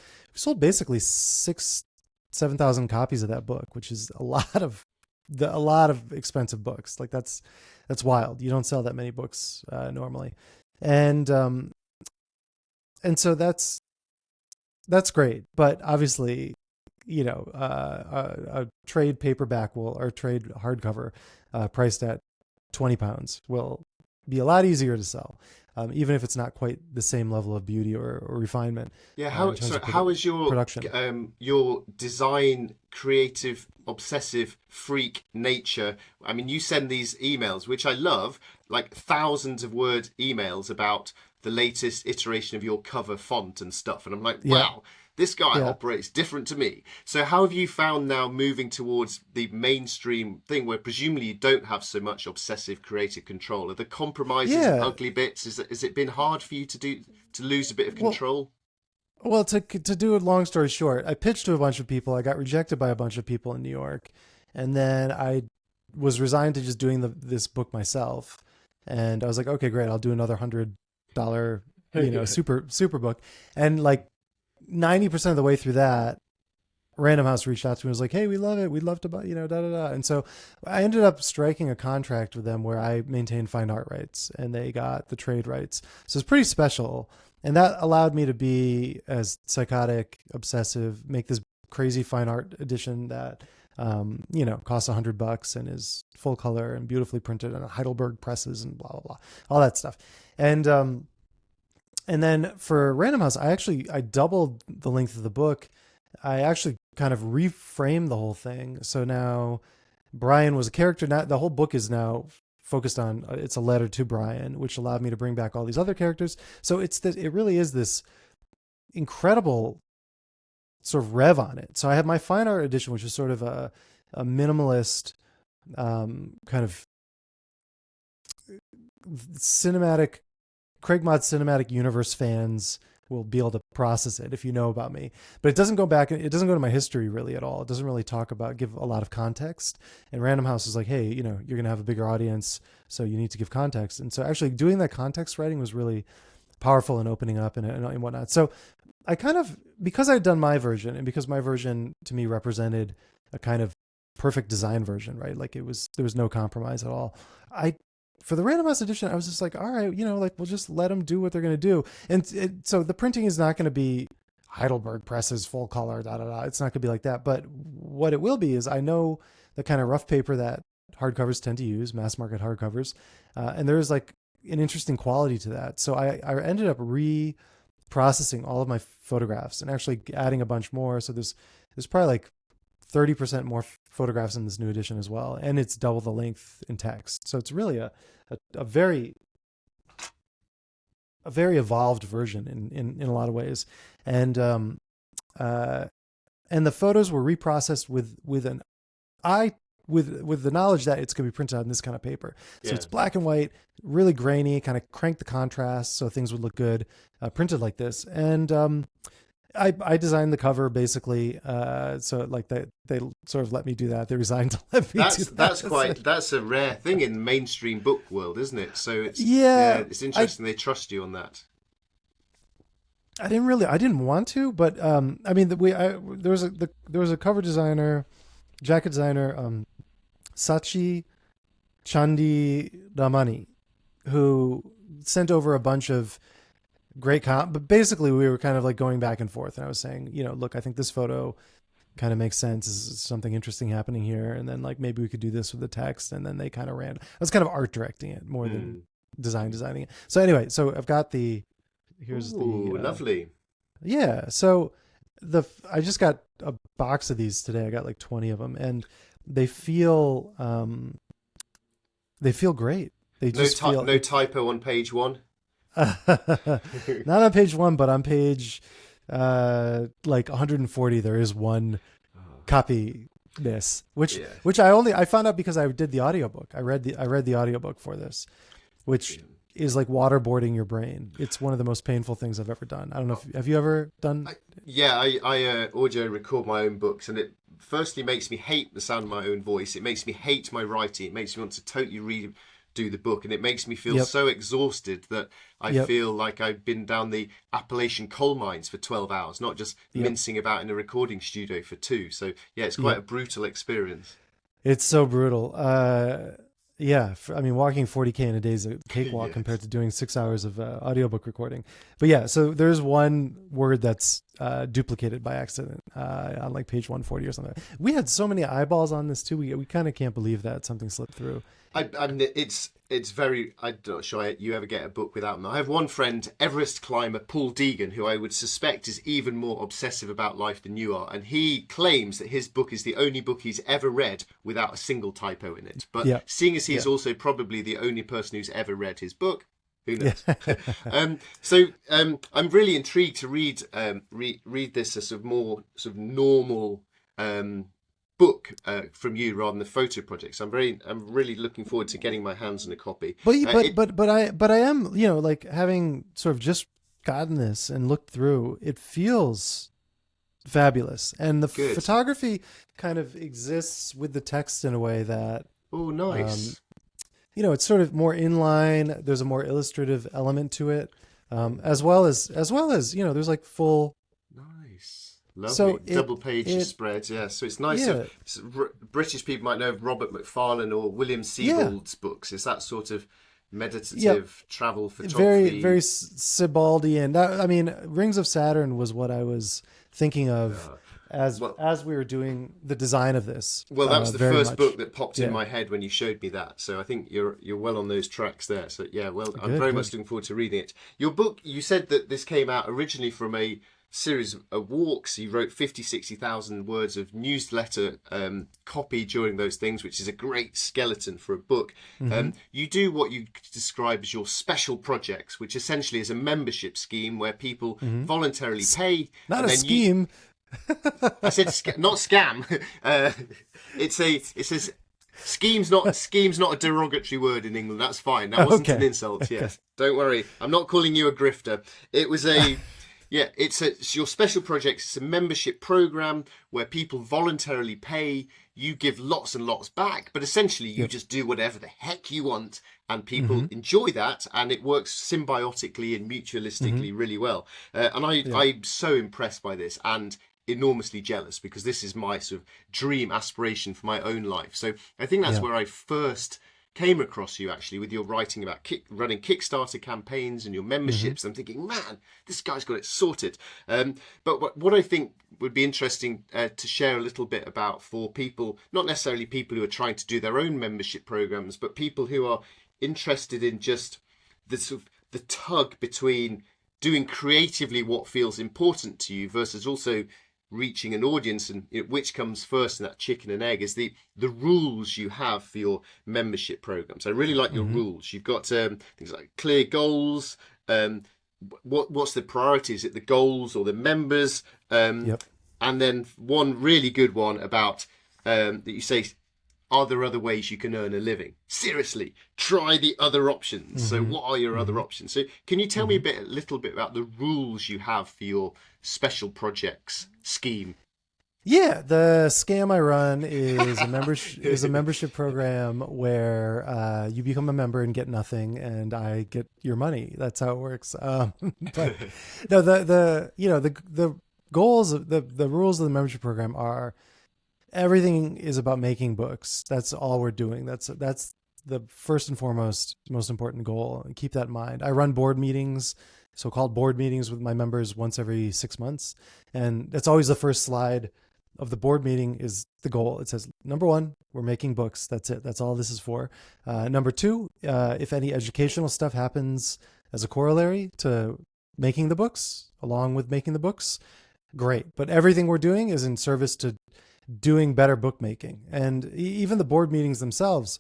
basically 7,000 copies of that book, which is a lot of expensive books. Like that's wild. You don't sell that many books normally, and so that's great. But obviously, a trade paperback or trade hardcover priced at £20 will be a lot easier to sell, even if it's not quite the same level of beauty or refinement. Yeah, In terms of how is production? your design creative obsessive freak nature? I mean, you send these emails, which I love, like thousands of word emails about the latest iteration of your cover font and stuff, and I'm like, Yeah, wow, this guy yeah. operates different to me. So how have you found now moving towards the mainstream thing where presumably you don't have so much obsessive creative control? Are the compromises and Yeah. ugly bits, has it been hard for you to lose a bit of Well, control? to do a long story short, I pitched to a bunch of people. I got rejected by a bunch of people in New York, and then I was resigned to just doing this book myself. And I was like, okay, great, I'll do another $100, Yeah. super book. And like 90% of the way through that, Random House reached out to me and was like, hey, we love it. We'd love to buy, da da da. And so I ended up striking a contract with them where I maintained fine art rights and they got the trade rights. So it's pretty special. And that allowed me to be as psychotic, obsessive, make this crazy fine art edition that, costs $100 and is full color and beautifully printed on Heidelberg presses and blah, blah, blah, all that stuff. And then for Random House, I doubled the length of the book. I actually kind of reframed the whole thing. So now Brian was a character. Now the whole book is now focused on it's a letter to Brian, which allowed me to bring back all these other characters. So it really is this incredible sort of rev on it. So I have my fine art edition, which is sort of a minimalist kind of cinematic Craig Mod cinematic universe fans will be able to process it if you know about me. But it doesn't go back. It doesn't go to my history really at all. It doesn't really give a lot of context. And Random House is like, hey, you're going to have a bigger audience, so you need to give context. And so actually doing that context writing was really powerful and opening up and whatnot. So I kind of, because I'd done my version and because my version to me represented a kind of perfect design version, right? Like there was no compromise at all. For the Random House edition, I was just like, all right, like we'll just let them do what they're going to do. And so the printing is not going to be Heidelberg presses, full color, da da da. It's not going to be like that. But what it will be is I know the kind of rough paper that hardcovers tend to use, mass market hardcovers, and there's like an interesting quality to that. So I ended up reprocessing all of my photographs and actually adding a bunch more. So there's probably like 30% more photographs in this new edition as well, and it's double the length in text. So it's really a very evolved version in a lot of ways, and and the photos were reprocessed with an eye with the knowledge that it's going to be printed on this kind of paper. So Yeah. it's black and white, really grainy, kind of crank the contrast so things would look good, printed like this. And I designed the cover basically, so like they sort of let me do that. They resigned to let me do that. That's a rare thing in the mainstream book world, isn't it? So Yeah, it's I interesting they trust you on that. I didn't want to, but I mean there was a cover designer, jacket designer, Sachi Chandi Ramani, who sent over a bunch of but basically we were kind of like going back and forth, and I was saying, look, I think this photo kind of makes sense. Is something interesting happening here? And then like maybe we could do this with the text, and then they kind of ran. I was kind of art directing it more than Mm. designing it. So anyway, so I've got here's Ooh, lovely. yeah. So I just got a box of these today. I got like 20 of them, and they feel great. They just feel No typo on page one. not on page one, but on page like 140, there is one copy this, Yeah. which I found out because I did the audiobook. I read the audiobook for this, which is like waterboarding your brain. It's one of the most painful things I've ever done. I don't know have you ever done? I audio record my own books, and it firstly makes me hate the sound of my own voice. It makes me hate my writing. It makes me want to totally do the book, and it makes me feel Yep. so exhausted that I Yep. feel like I've been down the Appalachian coal mines for 12 hours, not just Yep. mincing about in a recording studio for 2. So yeah, it's quite Yep. a brutal experience. It's so brutal. Yeah, I mean, walking 40K in a day is a cakewalk Yes. compared to doing 6 hours of audiobook recording. But yeah, so there's one word that's duplicated by accident on like page 140 or something. We had so many eyeballs on this too. We kind of can't believe that something slipped through. I mean, it's very. I'm not sure you ever get a book without them. I have one friend, Everest climber Paul Deegan, who I would suspect is even more obsessive about life than you are, and he claims that his book is the only book he's ever read without a single typo in it. But Yeah. seeing as he's Yeah. also probably the only person who's ever read his book, who knows? Yeah. I'm really intrigued to read this as sort of more sort of normal book from you rather than the photo projects. I'm really looking forward to getting my hands on a copy. But I am, like having sort of just gotten this and looked through, it feels fabulous. And the Good. photography kind of exists with the text in a way that, Oh, nice. it's sort of more inline. There's a more illustrative element to it. As well as, there's like full. Nice. Lovely. So Double page spreads, yeah. So it's nice. Yeah. British people might know of Robert Macfarlane or William Sebald's books. It's that sort of meditative travel photography. Very, very Sibaldian. I mean, Rings of Saturn was what I was thinking of as we were doing the design of this. Well, that was the very first much. book that popped in Yeah. my head when you showed me that. So I think you're well on those tracks there. So yeah, well, I'm Good, very good. much looking forward to reading it. Your book, you said that this came out originally from a series of walks. You wrote 60,000 words of newsletter copy during those things, which is a great skeleton for a book. You do what you describe as your special projects, which essentially is a membership scheme where people voluntarily pay. Not and a then scheme. I said not scam. It says scheme's not a derogatory word in England. That's fine. That wasn't an insult. Yes, don't worry. I'm not calling you a grifter. It was a. Yeah, it's your special projects. It's a membership program where people voluntarily pay. You give lots and lots back, but essentially you just do whatever the heck you want, and people enjoy that, and it works symbiotically and mutualistically really well. And I'm so impressed by this and enormously jealous because this is my sort of dream aspiration for my own life. So I think that's where I first came across you, actually, with your writing about running Kickstarter campaigns and your memberships. I'm thinking, man, this guy's got it sorted. But what I think would be interesting to share a little bit about for people, not necessarily people who are trying to do their own membership programs, but people who are interested in just the sort of the tug between doing creatively what feels important to you versus also reaching an audience, and which comes first in that chicken and egg is the rules you have for your membership programs. I really like your rules. You've got things like clear goals. What's the priority? Is it the goals or the members? And then one really good one about that you say, are there other ways you can earn a living? Seriously, try the other options. So what are your other options? So can you tell me a little bit about the rules you have for your special projects scheme? Yeah, the scam I run is a membership program where you become a member and get nothing, and I get your money. That's how it works. But no, the goals, the rules of the membership program are everything is about making books. That's all we're doing. That's the first and foremost, most important goal. Keep that in mind. I run board meetings, so-called board meetings with my members once every 6 months. And that's always the first slide of the board meeting is the goal. It says, number 1, we're making books. That's it. That's all this is for. Number 2, if any educational stuff happens as a corollary to making the books, along with making the books, great. But everything we're doing is in service to doing better bookmaking. And even the board meetings themselves,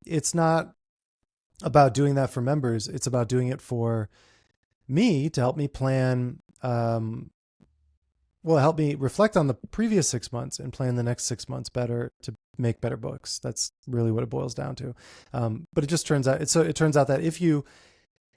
it's not about doing that for members. It's about doing it for me to help me plan, help me reflect on the previous 6 months and plan the next 6 months better to make better books. That's really what it boils down to. But it just turns out, it turns out that if you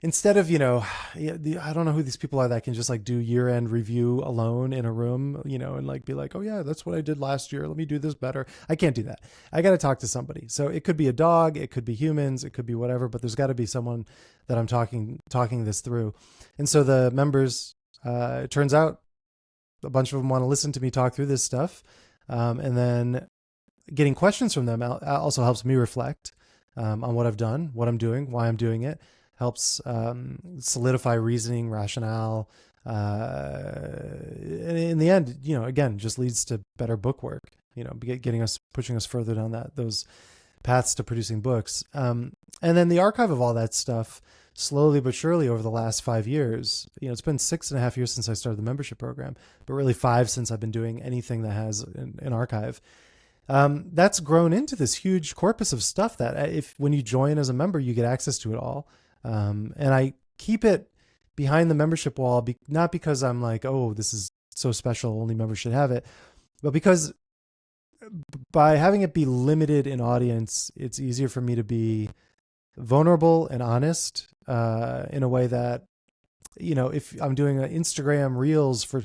instead of, I don't know who these people are that can just like do year-end review alone in a room, and like be like, oh yeah, that's what I did last year, let me do this better. I can't do that. I got to talk to somebody. So it could be a dog, it could be humans, it could be whatever, but there's got to be someone that I'm talking this through. And so the members, it turns out a bunch of them want to listen to me talk through this stuff. And then getting questions from them also helps me reflect on what I've done, what I'm doing, why I'm doing it. Helps solidify reasoning, rationale. And in the end, again, just leads to better book work, pushing us further down those paths to producing books. And then the archive of all that stuff, slowly but surely over the last 5 years, it's been 6.5 years since I started the membership program, but really 5 since I've been doing anything that has an archive. That's grown into this huge corpus of stuff that when you join as a member, you get access to it all. And I keep it behind the membership wall, not because I'm like, oh, this is so special, only members should have it, but because by having it be limited in audience, it's easier for me to be vulnerable and honest in a way that, if I'm doing an Instagram Reels for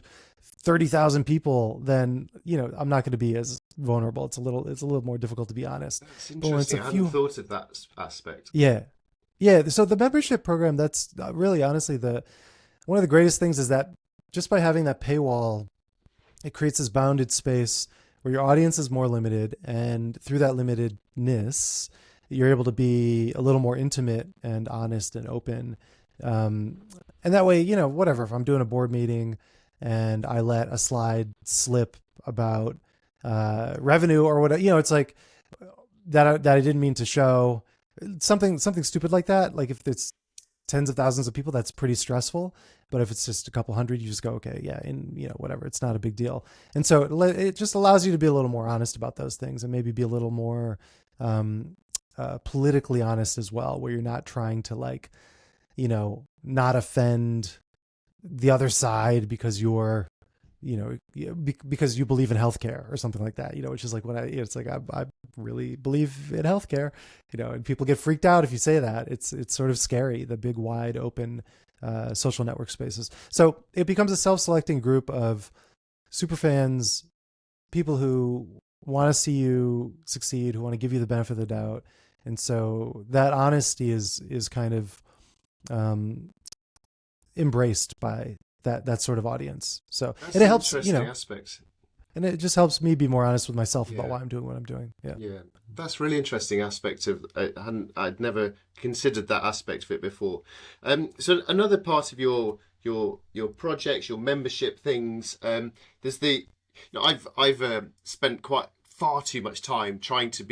30,000 people, then, I'm not going to be as vulnerable. It's a little more difficult to be honest. That's interesting. I hadn't thought of that aspect. Yeah. Yeah. So the membership program, that's really honestly one of the greatest things is that just by having that paywall, it creates this bounded space where your audience is more limited. And through that limitedness, you're able to be a little more intimate and honest and open. And that way, whatever, if I'm doing a board meeting and I let a slide slip about revenue or whatever, it's like that I didn't mean to show something stupid like that. Like if it's tens of thousands of people, that's pretty stressful. But if it's just a couple hundred, you just go, okay, yeah, and whatever, it's not a big deal. And so it just allows you to be a little more honest about those things and maybe be a little more politically honest as well, where you're not trying to not offend the other side because you're, because you believe in healthcare or something like that, which is like it's like, I really believe in healthcare, and people get freaked out if you say that. It's sort of scary, the big, wide open social network spaces. So it becomes a self-selecting group of super fans, people who want to see you succeed, who want to give you the benefit of the doubt. And so that honesty is kind of embraced by that sort of audience. So that's and it helps, aspect. And it just helps me be more honest with myself about why I'm doing what I'm doing. Yeah, that's really interesting aspect of. I'd never considered that aspect of it before. So another part of your projects, your membership things. There's I've spent quite far too much time trying to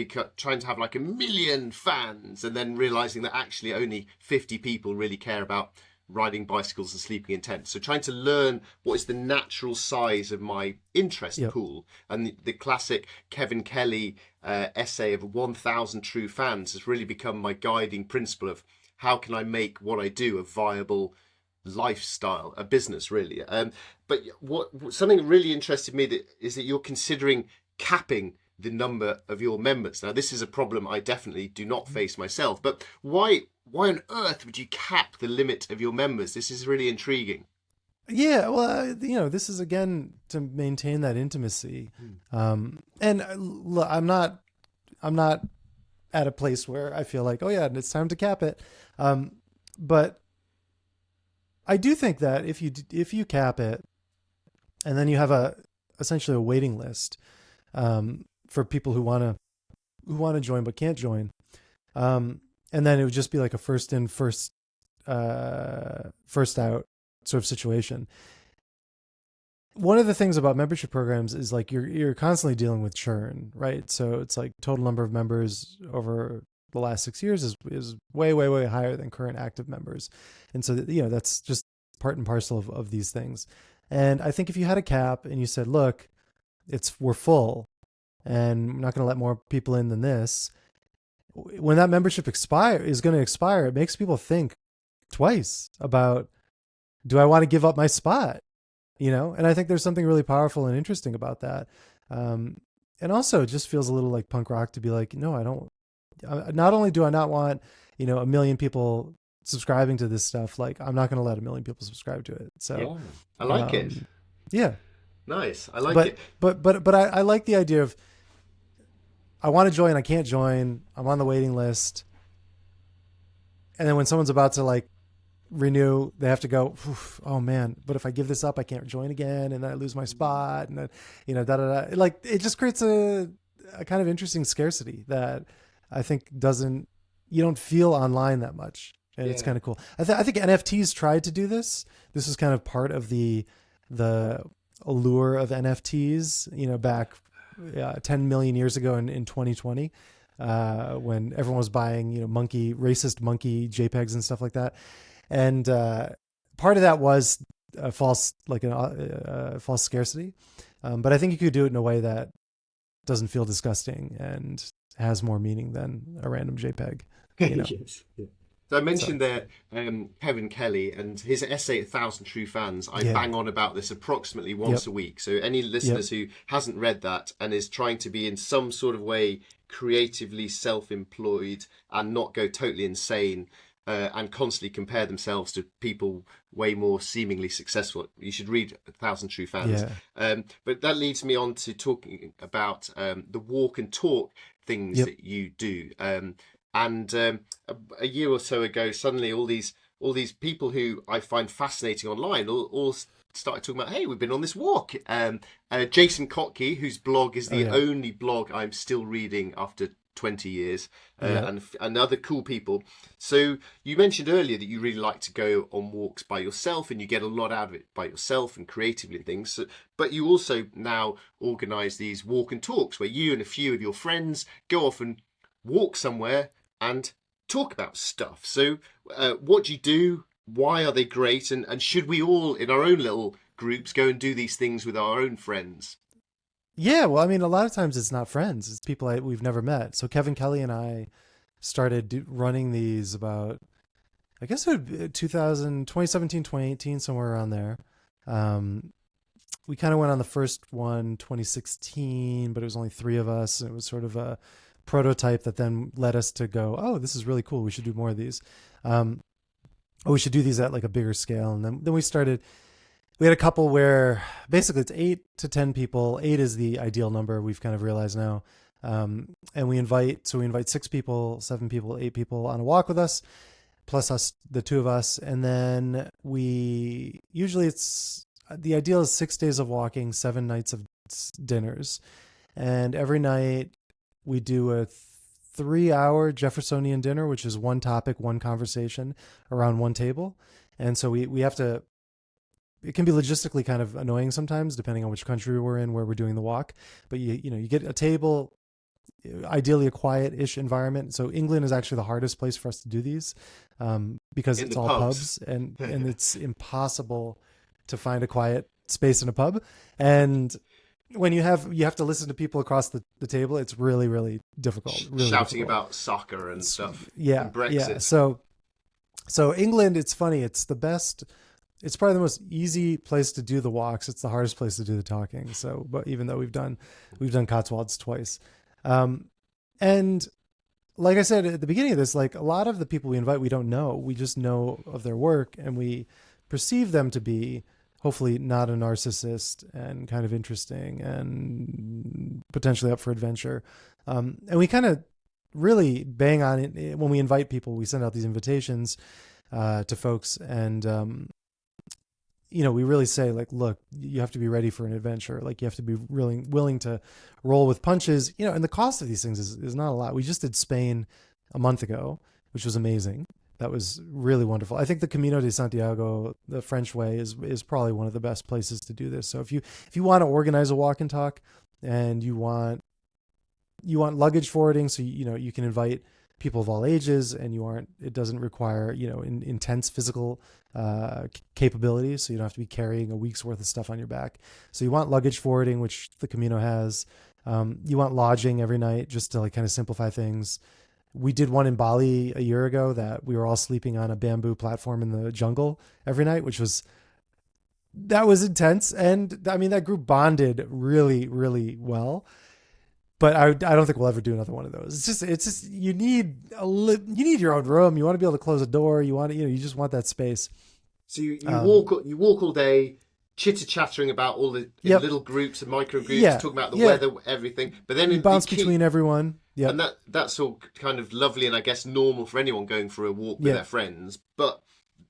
have like 1 million fans, and then realizing that actually only 50 people really care about riding bicycles and sleeping in tents. So trying to learn what is the natural size of my interest pool. And the classic Kevin Kelly essay of 1,000 true fans has really become my guiding principle of how can I make what I do a viable lifestyle, a business really. But what something really interested me is that you're considering capping the number of your members. Now, this is a problem I definitely do not face myself, but why on earth would you cap the limit of your members? This is really intriguing. Yeah, well, this is again to maintain that intimacy. And look, I'm not at a place where I feel like, oh yeah, it's time to cap it. But I do think that if you cap it, and then you have essentially a waiting list for people who want to join but can't join, and then it would just be like a first in first out sort of situation. One of the things about membership programs is like you're constantly dealing with churn, right? So it's like total number of members over the last 6 years is way, way, way higher than current active members. And so, that's just part and parcel of these things. And I think if you had a cap and you said, look, we're full and I'm not going to let more people in than this, when that membership is going to expire, it makes people think twice about, do I want to give up my spot? And I think there's something really powerful and interesting about that. And also it just feels a little like punk rock to be like, no, I don't. Not only do I not want, 1 million people subscribing to this stuff, like I'm not going to let a million people subscribe to it. So, Yeah, I like it. Yeah. Nice. I like But, it. I like the idea of, I want to join, I can't join, I'm on the waiting list. And then when someone's about to like renew, they have to go, oh man, but if I give this up, I can't join again. And then I lose my spot. And then, da, da, da. Like, it just creates a kind of interesting scarcity that I think you don't feel online that much. And it's kind of cool. I think NFTs tried to do this. This was kind of part of the allure of NFTs, back 10 million years ago in 2020, when everyone was buying, racist monkey JPEGs and stuff like that. And part of that was a false scarcity. But I think you could do it in a way that doesn't feel disgusting and has more meaning than a random JPEG. Yes. Yeah. So I mentioned there Kevin Kelly and his essay, 1,000 True Fans. I bang on about this approximately once a week. So any listeners who hasn't read that and is trying to be in some sort of way creatively self-employed and not go totally insane and constantly compare themselves to people way more seemingly successful, you should read 1,000 True Fans. But that leads me on to talking about the walk and talk things that you do. And a year or so ago, suddenly all these people who I find fascinating online all started talking about, hey, we've been on this walk. Jason Kotke, whose blog is the only blog I'm still reading after 20 years, and other cool people. So you mentioned earlier that you really like to go on walks by yourself, and you get a lot out of it by yourself and creatively and things. So, but you also now organise these walk and talks where you and a few of your friends go off and walk somewhere and talk about stuff. So what do you do? Why are they great? And should we all, in our own little groups, go and do these things with our own friends? Yeah, well, I mean, a lot of times it's not friends. It's people we've never met. So Kevin Kelly and I started running these about, I guess it would be 2017, 2018, somewhere around there. We kind of went on the first one 2016, but it was only 3 of us. It was sort of a prototype that then led us to go, oh, this is really cool. We should do more of these. We should do these at like a bigger scale. And then we had a couple where basically it's 8 to 10 people. 8 is the ideal number, we've kind of realized now. And we invite 6 people, 7 people, 8 people on a walk with us, plus us, the 2 of us. And then the ideal is 6 days of walking, 7 nights of dinners. And every night we do a 3-hour Jeffersonian dinner, which is one topic, one conversation around one table. And so we have to, it can be logistically kind of annoying sometimes, depending on which country we're in, where we're doing the walk. But you get a table, ideally a quiet-ish environment. So England is actually the hardest place for us to do these, because it's all pubs and it's impossible to find a quiet space in a pub. And when you have to listen to people across the table, it's really, really difficult. Really shouting difficult. about soccer and stuff. Yeah. And Brexit. Yeah. So England, it's funny. It's the best. It's probably the most easy place to do the walks. It's the hardest place to do the talking. So, but even though we've done Cotswolds twice. And like I said at the beginning of this, like a lot of the people we invite, we don't know. We just know of their work and we perceive them to be hopefully not a narcissist and kind of interesting and potentially up for adventure. And we kind of really bang on it when we invite people. We send out these invitations to folks, and we really say, like, look, you have to be ready for an adventure. Like, you have to be really willing to roll with punches. And the cost of these things is not a lot. We just did Spain a month ago, which was amazing. That was really wonderful. I think the Camino de Santiago, the French way, is probably one of the best places to do this. So if you want to organize a walk and talk, and you want luggage forwarding, so you can invite people of all ages, and it doesn't require intense physical capabilities, so you don't have to be carrying a week's worth of stuff on your back. So you want luggage forwarding, which the Camino has. You want lodging every night, just to like kind of simplify things. We did one in Bali a year ago that we were all sleeping on a bamboo platform in the jungle every night, which was intense. And I mean, that group bonded really, really well. but I don't think we'll ever do another one of those. It's just you need you need your own room. You want to be able to close a door. You want to, you just want that space. So you walk all day, chitter chattering about all the little groups and micro groups, talking about the weather, everything. But then you bounce between everyone. Yeah, and that's all kind of lovely and I guess normal for anyone going for a walk with their friends. But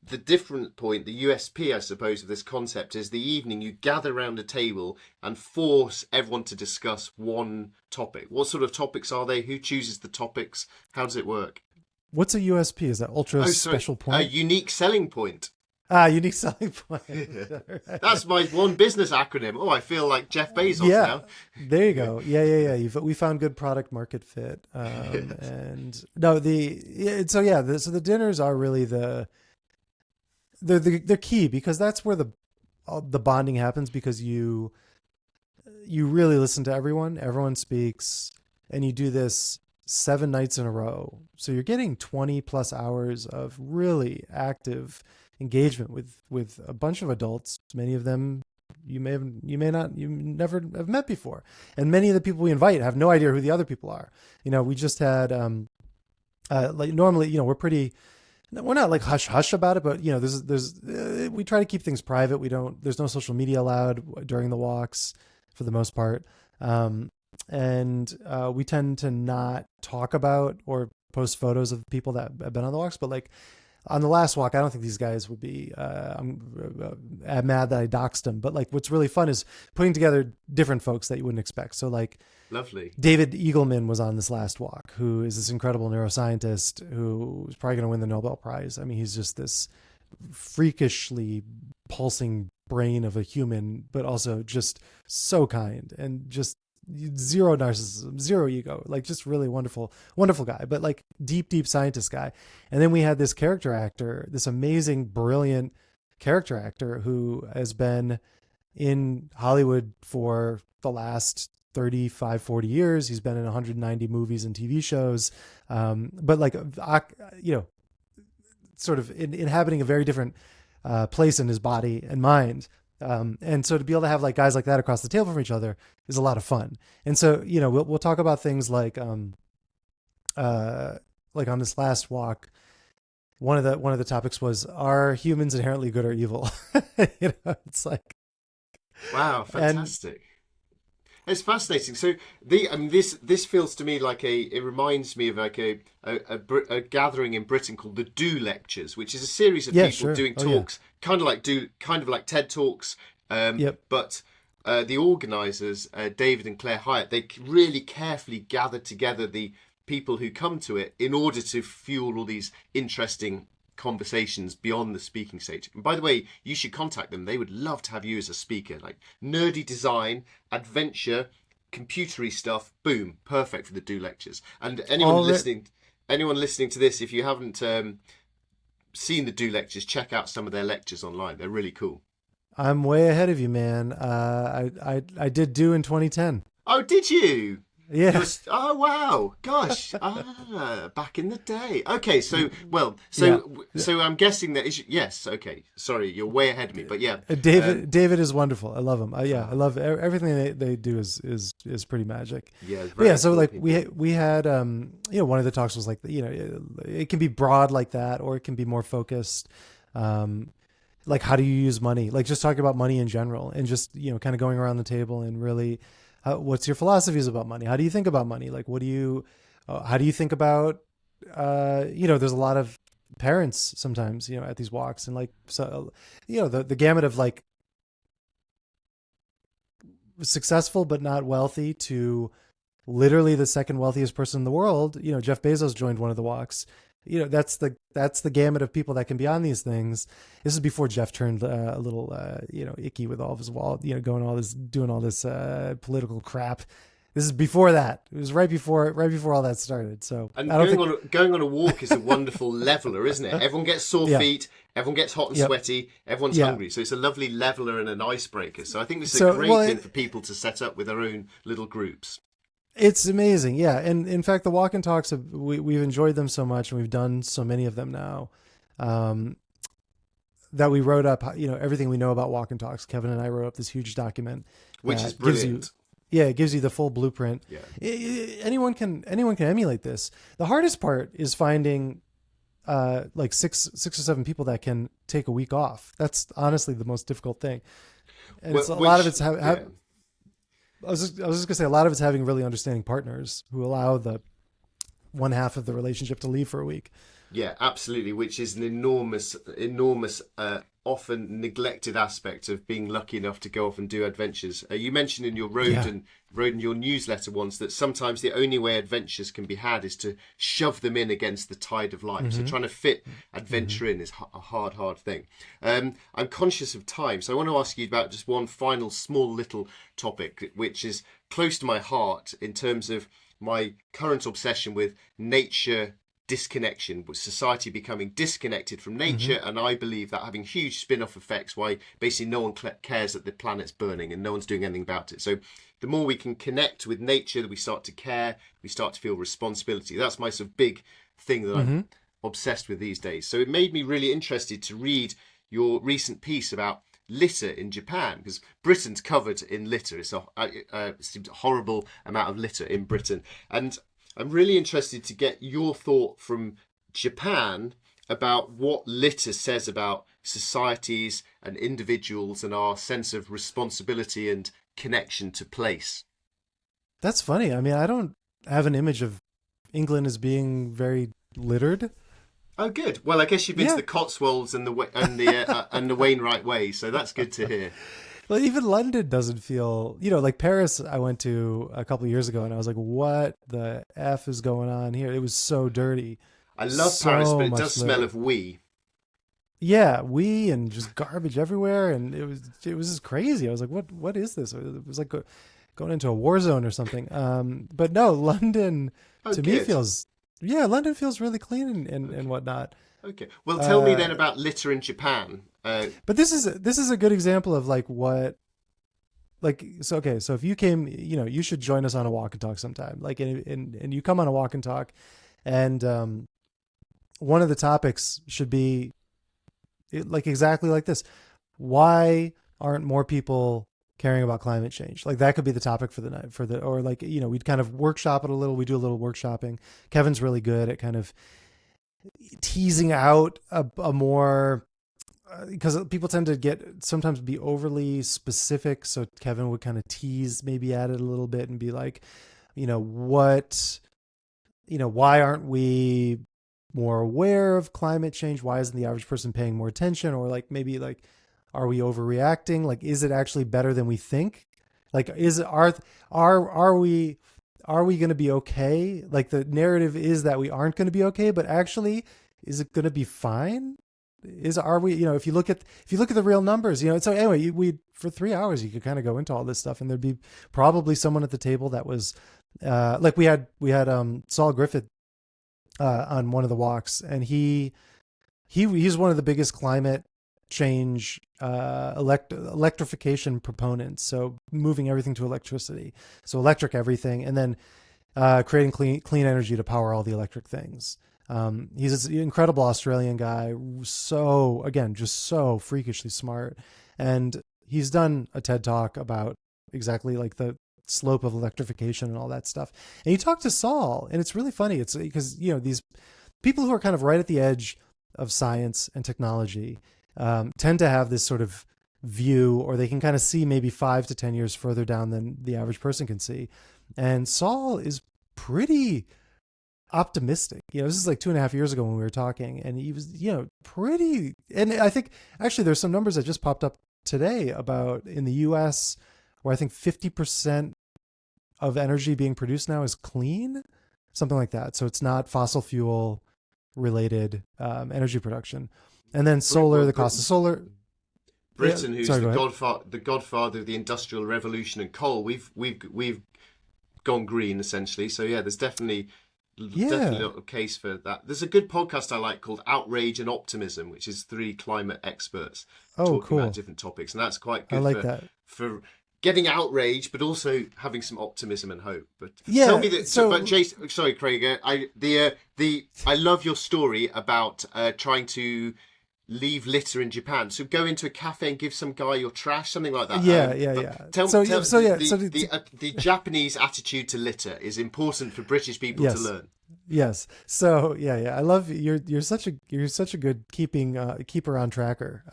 the different point, the USP, I suppose, of this concept is the evening you gather around a table and force everyone to discuss one topic. What sort of topics are they? Who chooses the topics? How does it work? What's a USP? Is that ultra special point? A unique selling point. Unique selling point. That's my one business acronym. Oh, I feel like Jeff Bezos now. There you go. Yeah. We found good product market fit. And no, so the dinners are really they're key, because that's where the bonding happens, because you really listen to everyone speaks, and you do this 7 nights in a row. So you're getting 20 plus hours of really active engagement with a bunch of adults. Many of them you never have met before, and many of the people we invite have no idea who the other people are. We just had like normally, we're not like hush about it, but there's we try to keep things private. There's no social media allowed during the walks for the most part, and we tend to not talk about or post photos of people that have been on the walks. But like on the last walk, I don't think these guys would be mad that I doxed them. But like, what's really fun is putting together different folks that you wouldn't expect. So like, lovely. David Eagleman was on this last walk, who is this incredible neuroscientist who is probably going to win the Nobel Prize. I mean, he's just this freakishly pulsing brain of a human, but also just so kind and just zero narcissism, zero ego, like just really wonderful guy, but like deep scientist guy. And then we had this character actor, this amazing, brilliant character actor who has been in Hollywood for the last 35, 40 years. He's been in 190 movies and TV shows. But like, sort of inhabiting a very different place in his body and mind. And so to be able to have like guys like that across the table from each other is a lot of fun. And so, we'll talk about things like on this last walk, one of the topics was, are humans inherently good or evil? It's like, wow, fantastic. It's fascinating. So this feels to me like it reminds me of like a gathering in Britain called the Do Lectures, which is a series of people doing talks, kind of like TED Talks. But the organisers, David and Claire Hyatt, they really carefully gathered together the people who come to it in order to fuel all these interesting conversations beyond the speaking stage. And by the way, you should contact them. They would love to have you as a speaker. Like nerdy design, adventure, computery stuff, boom, perfect for the Do Lectures. And anyone listening to this, if you haven't seen the Do Lectures, check out some of their lectures online. They're really cool. I'm way ahead of you, man. I did Do in 2010. Oh, did you? Yeah. Oh wow! Gosh, back in the day. Okay, so I'm guessing that yes. Okay, sorry, you're way ahead of me, but yeah. David is wonderful. I love him. I love everything they do is pretty magic. Yeah. So like we had one of the talks was like it can be broad like that, or it can be more focused. Like how do you use money? Like just talking about money in general, and just kind of going around the table and really. What's your philosophies about money? How do you think about money? Like, how do you think about, there's a lot of parents sometimes, at these walks, and like, so, the gamut of like successful, but not wealthy to literally the second wealthiest person in the world. Jeff Bezos joined one of the walks. That's the gamut of people that can be on these things. This is before Jeff turned a little, icky with all of his doing all this political crap. This is before that. It was right before all that started. So and going on a walk is a wonderful leveler, isn't it? Everyone gets sore feet. Everyone gets hot and sweaty. Everyone's hungry. So it's a lovely leveler and an icebreaker. So I think this is a great thing for people to set up with their own little groups. It's amazing. Yeah. And in fact, the walk and talks, we've enjoyed them so much, and we've done so many of them now, that we wrote up, everything we know about walk and talks. Kevin and I wrote up this huge document. Which is brilliant. Yeah, it gives you the full blueprint. Yeah. Anyone can emulate this. The hardest part is finding like six or seven people that can take a week off. That's honestly the most difficult thing. And it's a lot of it's yeah. I was just gonna say a lot of it's having really understanding partners who allow the one half of the relationship to leave for a week. Yeah, absolutely, which is an enormous, often neglected aspect of being lucky enough to go off and do adventures. You mentioned in your road and your newsletter once that sometimes the only way adventures can be had is to shove them in against the tide of life. So trying to fit adventure in is a hard thing. I'm conscious of time, so I want to ask you about just one final small little topic, which is close to my heart in terms of my current obsession with nature disconnection, with society becoming disconnected from nature, and I believe that having huge spin-off effects, why basically no one cares that the planet's burning and no one's doing anything about it. So the more we can connect with nature, that we start to care, we start to feel responsibility. That's my sort of big thing that I'm obsessed with these days. So it made me really interested to read your recent piece about litter in Japan, because Britain's covered in litter. It's a horrible amount of litter in Britain, and I'm really interested to get your thought from Japan about what litter says about societies and individuals and our sense of responsibility and connection to place. That's funny. I mean, I don't have an image of England as being very littered. Oh, good. Well, I guess you've been to the Cotswolds and the Wainwright Way, so that's good to hear. Well, even London doesn't feel, like Paris I went to a couple of years ago and I was like, what the F is going on here? It was so dirty. I love Paris, but it does smell of wee. Yeah, wee and just garbage everywhere. And it was just crazy. I was like, what is this? It was like going into a war zone or something. But no, London me feels, London feels really clean and whatnot. Okay. Well, tell me then about litter in Japan. But this is a good example of so if you came, you should join us on a walk and talk sometime. Like, and you come on a walk and talk, and one of the topics should be exactly like this: why aren't more people caring about climate change? Like, that could be the topic for the night, we'd kind of workshop it a little. We do a little workshopping. Kevin's really good at kind of teasing out a more, because people tend to sometimes be overly specific. So Kevin would kind of tease maybe at it a little bit and be like, why aren't we more aware of climate change? Why isn't the average person paying more attention? Or are we overreacting? Like, is it actually better than we think? Like, are we going to be okay? Like, the narrative is that we aren't going to be okay, but actually, is it going to be fine? Are we, if you look at the real numbers, so anyway, we for 3 hours, you could kind of go into all this stuff, and there'd be probably someone at the table that was, we had Saul Griffith, on one of the walks, and he's one of the biggest climate change, electrification proponents. So moving everything to electricity, so electric everything, and then, creating clean energy to power all the electric things. He's an incredible Australian guy. So, again, just so freakishly smart. And he's done a TED Talk about exactly like the slope of electrification and all that stuff. And he talked to Saul, and it's really funny. It's because, these people who are kind of right at the edge of science and technology, tend to have this sort of view, or they can kind of see maybe 5 to 10 years further down than the average person can see. And Saul is pretty optimistic. This is like 2.5 years ago when we were talking, and he was, pretty, and I think actually there's some numbers that just popped up today about in the US where I think 50% of energy being produced now is clean, something like that. So it's not fossil fuel related, energy production. And then solar, the cost of solar. Britain, who's the godfather of the Industrial Revolution and coal, we've gone green essentially. So yeah, there's definitely a case for that. There's a good podcast I like called Outrage and Optimism, which is 3 climate experts talking about different topics, and that's quite good. I like that for getting outraged, but also having some optimism and hope. But tell me that. But Jason, sorry, Craig. I love your story about trying to leave litter in Japan. So go into a cafe and give some guy your trash, something like that. Yeah. The Japanese attitude to litter is important for British people to Yes. learn. Yes. So yeah. I love you're such a good keeper on tracker.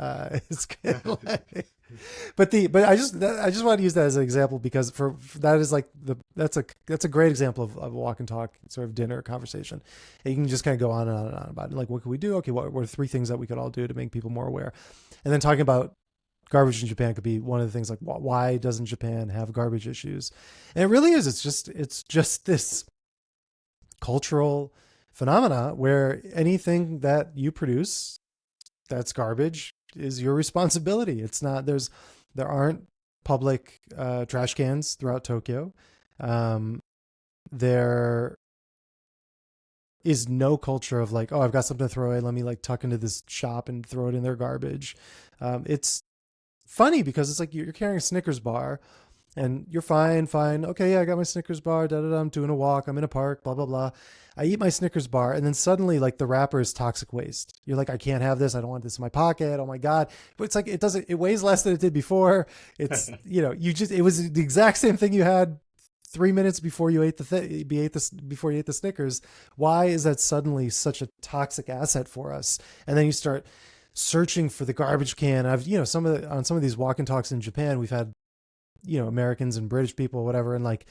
It's good. But I just want to use that as an example because for that is like that's a great example of a walk and talk sort of dinner conversation. And you can just kind of go on and on and on about it. Like, what can we do? Okay, what are 3 things that we could all do to make people more aware? And then talking about garbage in Japan could be one of the things, like why doesn't Japan have garbage issues? And it really is. It's just this cultural phenomena where anything that you produce that's garbage is your responsibility. It's not, there aren't public trash cans throughout Tokyo. There is no culture of like, oh, I've got something to throw away, let me like tuck into this shop and throw it in their garbage. It's funny because it's like you're carrying a Snickers bar and you're fine. Okay, yeah, I got my Snickers bar, I'm doing a walk, I'm in a park, blah, blah, blah. I eat my Snickers bar, and then suddenly, like, the wrapper is toxic waste. You're like, I can't have this. I don't want this in my pocket. Oh my God. But it's like, it weighs less than it did before. It's, it was the exact same thing you had 3 minutes before you ate before you ate the Snickers. Why is that suddenly such a toxic asset for us? And then you start searching for the garbage can. on some of these walk and talks in Japan, we've had, Americans and British people, whatever. And like,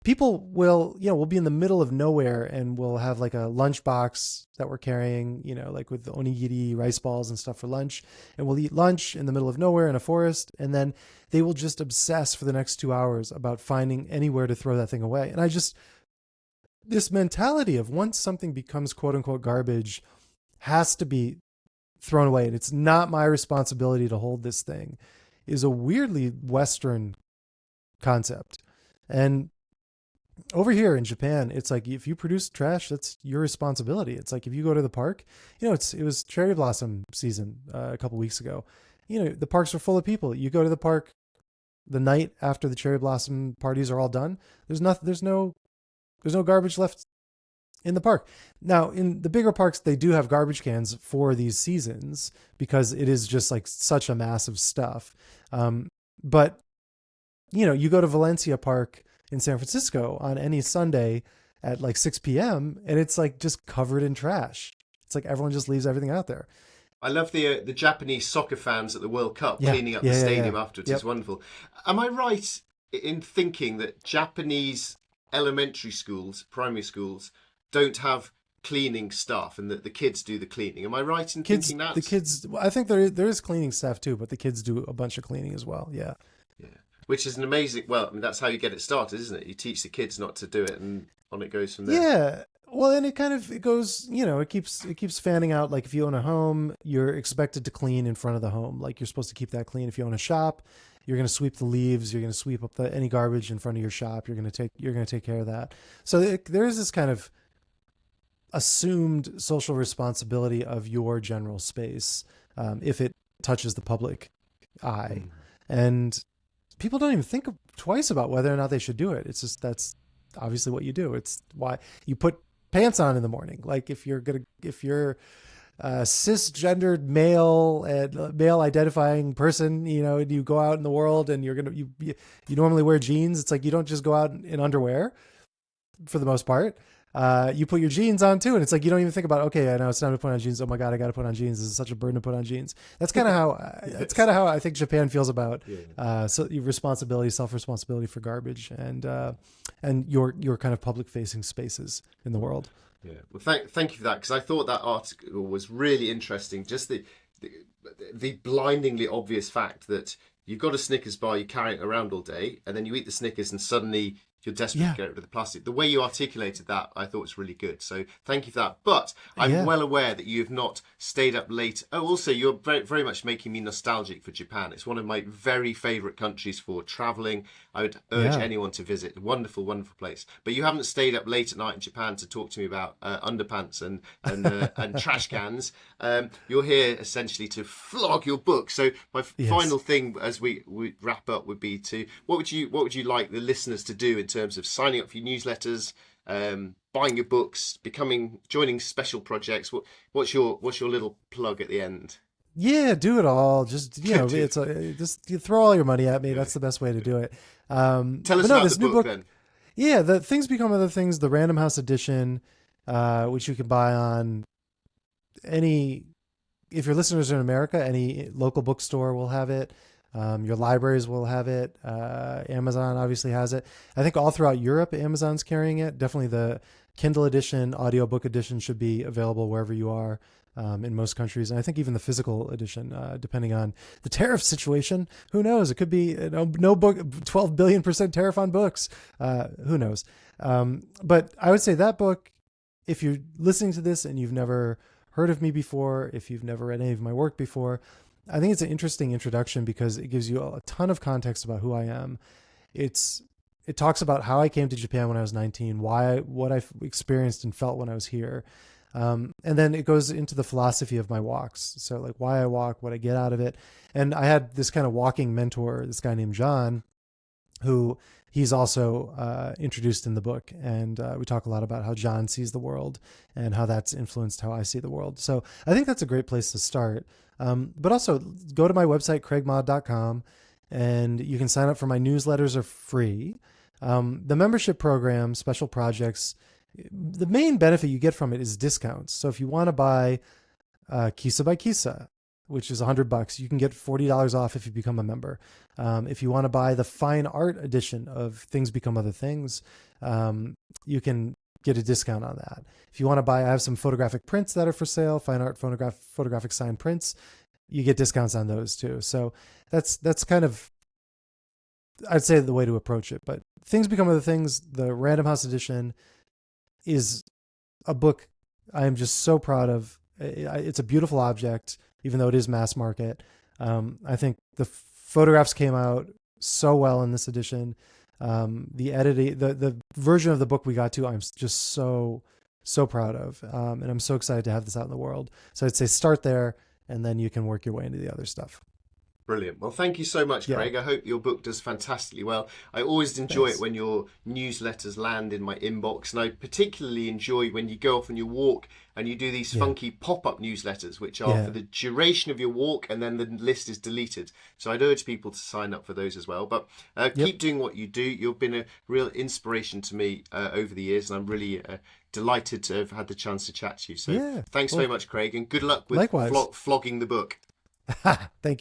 people will, we'll be in the middle of nowhere and we'll have like a lunch box that we're carrying, like with the onigiri rice balls and stuff for lunch. And we'll eat lunch in the middle of nowhere in a forest. And then they will just obsess for the next 2 hours about finding anywhere to throw that thing away. And this mentality of once something becomes quote unquote garbage has to be thrown away. And it's not my responsibility to hold this thing is a weirdly Western concept. And over here in Japan, it's like if you produce trash, that's your responsibility. It's like if you go to the park, it was cherry blossom season a couple weeks ago. The parks are full of people. You go to the park the night after the cherry blossom parties are all done. There's no garbage left in the park. Now, in the bigger parks, they do have garbage cans for these seasons because it is just like such a massive stuff. But you go to Valencia Park in San Francisco on any Sunday at like 6 p.m. and it's like just covered in trash. It's like everyone just leaves everything out there. I love the Japanese soccer fans at the World Cup cleaning up the stadium afterwards. Yep. It's wonderful. Am I right in thinking that Japanese elementary schools, primary schools, don't have cleaning staff and that the kids do the cleaning? Am I right in thinking that? The kids, I think there is cleaning staff too, but the kids do a bunch of cleaning as well. Yeah. Yeah. Which is an amazing, that's how you get it started, isn't it? You teach the kids not to do it and on it goes from there. Yeah. Well, and it goes, it keeps fanning out. Like if you own a home, you're expected to clean in front of the home. Like you're supposed to keep that clean. If you own a shop, you're going to sweep the leaves. You're going to sweep up any garbage in front of your shop. You're going to take care of that. So there is this kind of assumed social responsibility of your general space if it touches the public eye. And people don't even think twice about whether or not they should do it. It's just, that's obviously what you do. It's why you put pants on in the morning. Like if you're cisgendered male identifying person, and you go out in the world and you normally wear jeans. It's like, you don't just go out in underwear for the most part. You put your jeans on too, and it's like you don't even think about, okay, I know it's time to put on jeans. Oh my God, I got to put on jeans. This is such a burden to put on jeans. That's kind of how I think Japan feels about so your responsibility, self-responsibility for garbage and your kind of public-facing spaces in the world. Yeah, well, thank you for that, because I thought that article was really interesting. Just the blindingly obvious fact that you've got a Snickers bar, you carry it around all day, and then you eat the Snickers, and suddenly you're desperate to get rid of the plastic. The way you articulated that, I thought was really good. So thank you for that. But I'm well aware that you have not stayed up late. Oh, also, you're very, very much making me nostalgic for Japan. It's one of my very favourite countries for travelling. I would urge anyone to visit. Wonderful, wonderful place. But you haven't stayed up late at night in Japan to talk to me about underpants and trash cans. You're here essentially to flog your book. So my final thing as we wrap up would be what would you like the listeners to do in terms of signing up for your newsletters, buying your books, joining special projects? What's your little plug at the end? Yeah, do it all. Just Do- just you throw all your money at me. That's the best way to do it. Tell us But no, about the this new book book, then. yeah, the Things Become Other Things, the Random House edition, which you can buy on any. If your listeners are in America, any local bookstore will have it. Your libraries will have it. Amazon obviously has it. I think all throughout Europe, Amazon's carrying it. Definitely the Kindle edition, audiobook edition should be available wherever you are in most countries. And I think even the physical edition, depending on the tariff situation, who knows? It could be no book, 12 billion% tariff on books. Who knows? But I would say that book, if you're listening to this and you've never heard of me before, if you've never read any of my work before, I think it's an interesting introduction because it gives you a ton of context about who I am. It talks about how I came to Japan when I was 19, what I experienced and felt when I was here. And then it goes into the philosophy of my walks. So like why I walk, what I get out of it. And I had this kind of walking mentor, this guy named John, who he's also introduced in the book. And we talk a lot about how John sees the world and how that's influenced how I see the world. So I think that's a great place to start. But also go to my website, craigmod.com, and you can sign up for my newsletters are free. The membership program, special projects, the main benefit you get from it is discounts. So if you want to buy Kissa by Kissa, which is $100, you can get $40 off if you become a member. If you want to buy the fine art edition of Things Become Other Things, you can get a discount on that. If you want to buy, I have some photographic prints that are for sale, fine art photographic signed prints. You get discounts on those too. So that's kind of, I'd say, the way to approach it. But Things Become Other Things, the Random House edition, is a book I am just so proud of. It's a beautiful object, even though it is mass market. I think the photographs came out so well in this edition. The editing, the version of the book we got to, I'm just so proud of. And I'm so excited to have this out in the world. So I'd say start there, and then you can work your way into the other stuff. Brilliant. Well, thank you so much, Craig. I hope your book does fantastically well. I always enjoy it when your newsletters land in my inbox, and I particularly enjoy when you go off on your walk and you do these funky pop-up newsletters, which are for the duration of your walk, and then the list is deleted. So I'd urge people to sign up for those as well. But keep doing what you do. You've been a real inspiration to me over the years, and I'm really delighted to have had the chance to chat to you. So thanks very much, Craig, and good luck with flogging the book. Thank you.